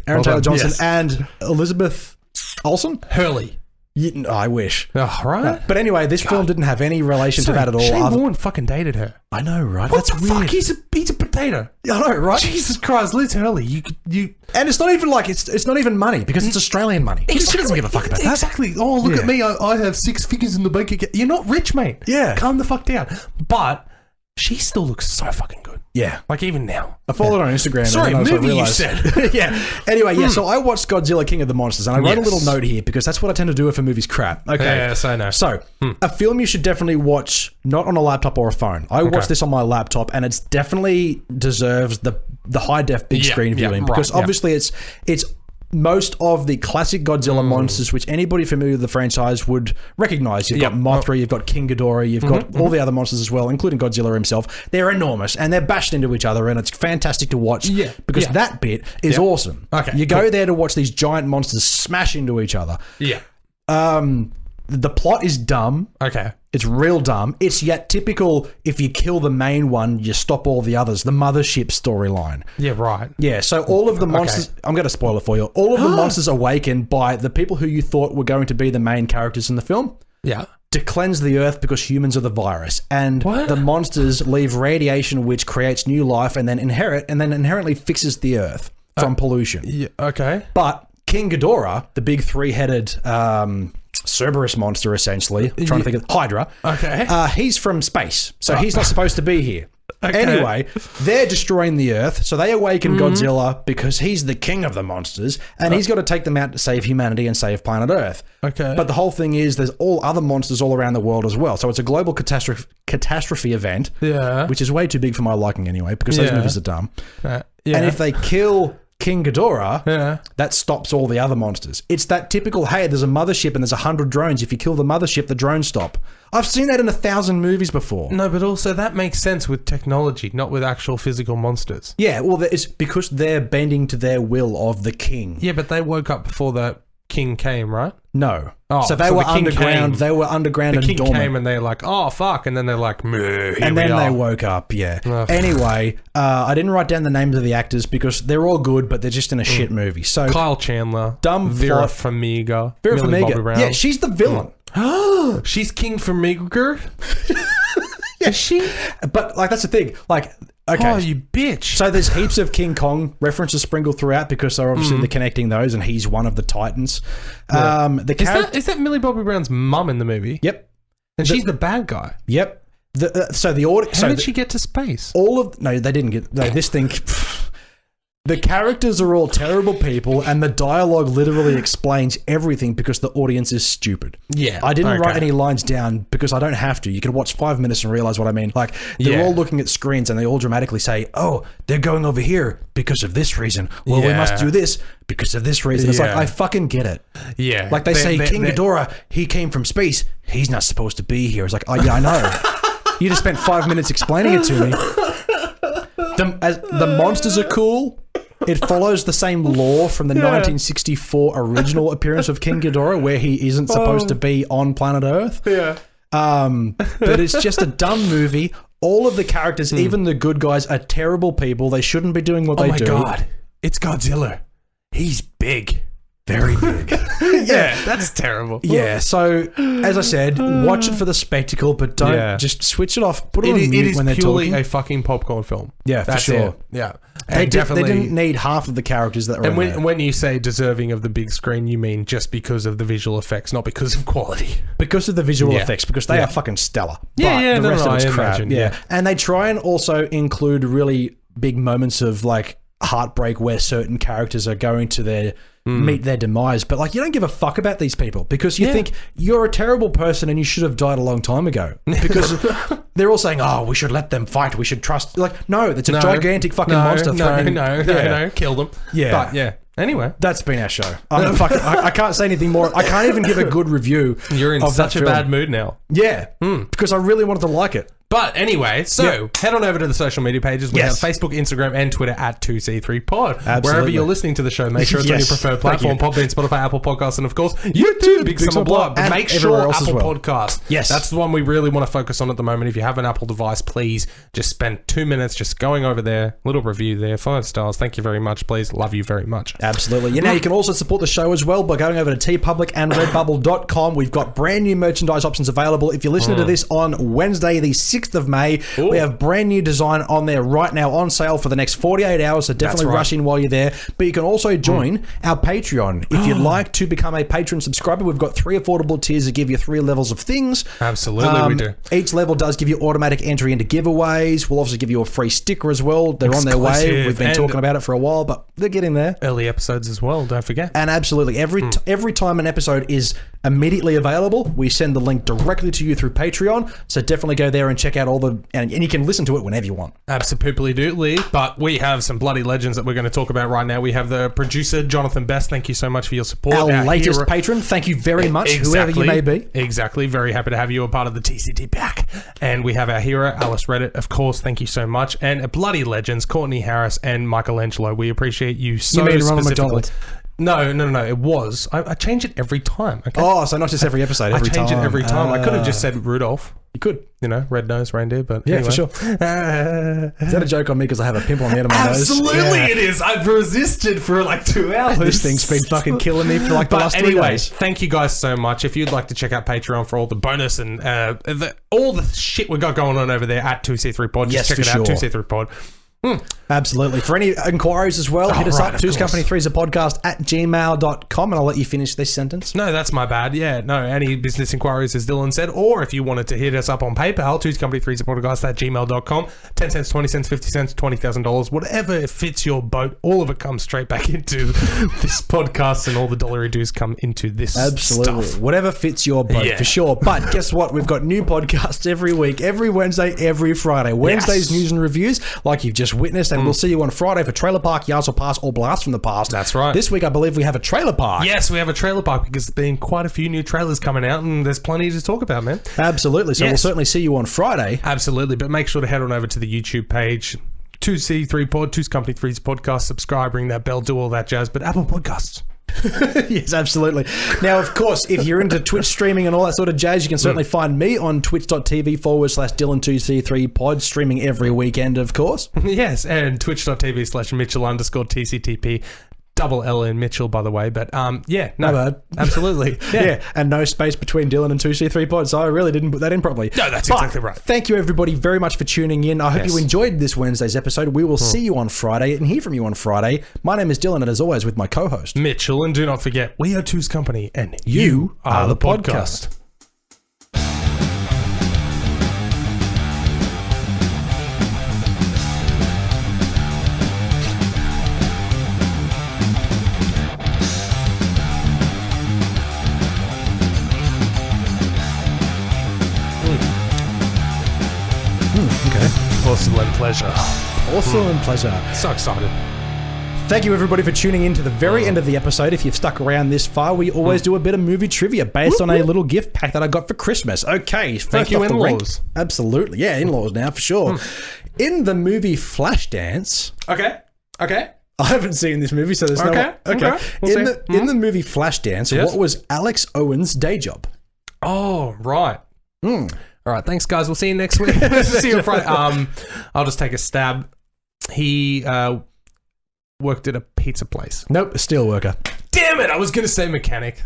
Aaron Taylor Johnson, and Elizabeth Olsen. Hurley. I wish. Oh, right. But anyway, this film didn't have any relation to that at all. Shane Warne fucking dated her. I know, right? What That's weird. Fuck? He's a potato. I know, right? Jesus Christ, Liz Hurley. You. And it's not even like it's not even money because it's Australian money. Exactly. She doesn't give a fuck about that. Exactly. Oh, look at me. I have 6 figures in the bank account. You're not rich, mate. Yeah. Calm the fuck down. But she still looks so fucking good. Yeah. Like even now. I followed her on Instagram. Sorry, movie you said. Yeah. Anyway, so I watched Godzilla, King of the Monsters, and I wrote a little note here because that's what I tend to do if a movie's crap. Okay. Yeah, so I know. So, a film you should definitely watch, not on a laptop or a phone. I watched this on my laptop, and it's definitely deserves the high def big screen viewing because obviously it's most of the classic Godzilla monsters, which anybody familiar with the franchise would recognize. You've got Mothra, you've got King Ghidorah, you've got all the other monsters as well, including Godzilla himself. They're enormous, and they're bashed into each other, and it's fantastic to watch because that bit is awesome. Okay, you go there to watch these giant monsters smash into each other. Yeah. the plot is dumb. Okay. It's real dumb. It's yet typical. If you kill the main one, you stop all the others. The mothership storyline. Yeah, right. Yeah, so all of the monsters... I'm going to spoil it for you. All of the monsters awakened by the people who you thought were going to be the main characters in the film. Yeah. To cleanse the earth because humans are the virus. And the monsters leave radiation which creates new life and then inherently fixes the earth from pollution. Yeah, okay. But King Ghidorah, the big three-headed Cerberus monster, essentially, trying to think of Hydra. Okay. He's from space, so he's not supposed to be here. Okay. Anyway, they're destroying the Earth, so they awaken Godzilla because he's the king of the monsters, and he's got to take them out to save humanity and save planet Earth. Okay. But the whole thing is there's all other monsters all around the world as well, so it's a global catastrophe event, which is way too big for my liking anyway, because those movies are dumb. And if they kill King Ghidorah, that stops all the other monsters. It's that typical, hey, there's a mothership and there's 100 drones. If you kill the mothership, the drones stop. I've seen that in 1,000 movies before. No, but also that makes sense with technology, not with actual physical monsters. Yeah, well, it's because they're bending to their will of the king. Yeah, but they woke up before the king came, right? No. Oh, so they were underground. They were underground and dormant. The king came and they're like, oh, fuck. And then they're like, and then they woke up, Anyway, I didn't write down the names of the actors because they're all good, but they're just in a shit movie. So Kyle Chandler. Dumb Vera plot. Farmiga. Vera Farmiga. Yeah, she's the villain. She's King Farmiga? Is she? But, like, that's the thing. Like... Okay. Oh, you bitch. So there's heaps of King Kong references sprinkled throughout because they're obviously they're connecting those and he's one of the Titans. Yeah. Is that Millie Bobby Brown's mum in the movie? Yep. And she's the bad guy? Yep. How did she get to space? No, they didn't get... No, this thing... The characters are all terrible people and the dialogue literally explains everything because the audience is stupid. Yeah. I didn't write any lines down because I don't have to. You can watch 5 minutes and realize what I mean. Like, they're all looking at screens and they all dramatically say, oh, they're going over here because of this reason. Well, we must do this because of this reason. It's like, I fucking get it. Yeah. Like they say, King Ghidorah, he came from space. He's not supposed to be here. It's like, oh, yeah, I know. You just spent 5 minutes explaining it to me. The monsters are cool. It follows the same lore from the 1964 original appearance of King Ghidorah, where he isn't supposed to be on planet Earth. Yeah. But it's just a dumb movie. All of the characters, even the good guys, are terrible people. They shouldn't be doing what they do. Oh my God. It's Godzilla. He's big. Very big. Yeah, that's terrible. Yeah, so as I said, watch it for the spectacle, but don't just switch it off. Put it on mute when they're talking. It is purely a fucking popcorn film. Yeah, for sure. Yeah. They didn't need half of the characters that were in there. And when you say deserving of the big screen, you mean just because of the visual effects, not because of quality. Because of the visual effects, because they are fucking stellar. Yeah, the rest of it's crap. Imagine, yeah. And they try and also include really big moments of like heartbreak where certain characters are going to their meet their demise, but like you don't give a fuck about these people because you think you're a terrible person and you should have died a long time ago because they're all saying, oh, we should let them fight, we should trust. Like, no, that's a gigantic fucking monster. No, kill them. Yeah. But anyway, that's been our show. I can't say anything more. I can't even give a good review. You're in such a bad mood now. Yeah, because I really wanted to like it. But anyway, head on over to the social media pages. We have Facebook, Instagram, and Twitter at 2C3Pod. Absolutely. Wherever you're listening to the show, make sure it's on your preferred platform. Podbean, Spotify, Apple Podcasts, and of course, YouTube, Big Summer Block. But make sure Apple Podcast. Yes. That's the one we really want to focus on at the moment. If you have an Apple device, please just spend 2 minutes just going over there. Little review there. 5 stars. Thank you very much. Please. Love you very much. Absolutely. You know, you can also support the show as well by going over to tpublic and redbubble.com. We've got brand new merchandise options available. If you're listening to this on Wednesday, the 6th of May, we have brand new design on there right now on sale for the next 48 hours, so definitely rush in while you're there. But you can also join our Patreon. If you'd like to become a patron subscriber, we've got 3 affordable tiers that give you 3 levels of things. Absolutely, we do. Each level does give you automatic entry into giveaways. We'll also give you a free sticker as well. They're on their way. We've been talking about it for a while, but they're getting there. Early episodes as well, don't forget. And absolutely, every time an episode is immediately available, we send the link directly to you through Patreon. So definitely go there and check out all the... And you can listen to it whenever you want. Absolutely. But we have some bloody legends that we're going to talk about right now. We have the producer, Jonathan Best. Thank you so much for your support. Our latest patron. Thank you very much, whoever you may be. Exactly. Very happy to have you a part of the TCT pack. And we have our hero, Alice Reddit, of course. Thank you so much. And bloody legends, Courtney Harris and Michelangelo. We appreciate you so you mean specifically. Ronald McDonald? No. It was. I change it every time. Okay. Oh, so not just every episode. Every I change time. it every time. I could have just said Rudolph. You could. Red-nosed reindeer, but Yeah, anyway. for sure. Is that a joke on me because I have a pimple on the end of my nose? Absolutely Yeah. it is. I've resisted for like 2 hours. This thing's been fucking killing me for like the But last 3 anyway, days. thank you guys so much. If you'd like to check out Patreon for all the bonus and all the shit we got going on over there at 2C3Pod, Yes, just check for it out, sure. 2C3Pod. Absolutely. For any inquiries as well, hit us right, up, of Two's course. Company 3's a podcast at gmail.com, and I'll let you finish this sentence. No, that's my bad. Yeah, no, any business inquiries, as Dylan said, or if you wanted to hit us up on PayPal, 2's Company 3's a podcast at gmail.com, 10 cents, 20 cents, 50 cents, $20,000, whatever fits your boat, all of it comes straight back into this podcast, and all the dollary dues come into this Absolutely. stuff. Whatever fits your boat, Yeah. for sure. But guess what? We've got new podcasts every week, every Wednesday, every Friday. Wednesday's news and reviews, like you've just witnessed, and we'll see you on Friday for Trailer Park, Yards or Pass, or Blast from the Past. That's right. This week, I believe we have a Trailer Park. Yes, we have a trailer park because there's been quite a few new trailers coming out, and there's plenty to talk about, man. Absolutely. So we'll Yes. certainly see you on Friday. Absolutely, but make sure to head on over to the YouTube page, 2C3Pod, 2's Company 3's podcast, subscribe, ring that bell, do all that jazz, but Apple Podcasts. Yes, absolutely. Now, of course, if you're into Twitch streaming and all that sort of jazz, you can certainly find me on twitch.tv/Dylan2C3pod, streaming every weekend, of course. Yes, and twitch.tv/Mitchell_TCTP. Double L in Mitchell, by the way, but yeah, no, Not bad. absolutely. Yeah. And no space between Dylan and 2C3pod, so I really didn't put that in properly. No, that's But exactly right. Thank you, everybody, very much for tuning in. I hope Yes. you enjoyed this Wednesday's episode. We will see you on Friday and hear from you on Friday. My name is Dylan, and as always, with my co-host, Mitchell, and do not forget, we are 2's Company, and you are the podcast. Okay. Porcelain pleasure. Awesome pleasure. So excited. Thank you, everybody, for tuning in to the very end of the episode. If you've stuck around this far, we always do a bit of movie trivia based on a little gift pack that I got for Christmas. Okay, first you, off the rank- in-laws. Absolutely. Yeah, in-laws now, for sure. In the movie Flashdance... Okay. I haven't seen this movie, so there's no... Okay. We'll see. In the movie Flashdance, Yes. what was Alex Owen's day job? Oh, right. All right, thanks, guys. We'll see you next week. See you on Friday. I'll just take a stab. He worked at a pizza place. Nope, a steel worker. Damn it! I was going to say mechanic.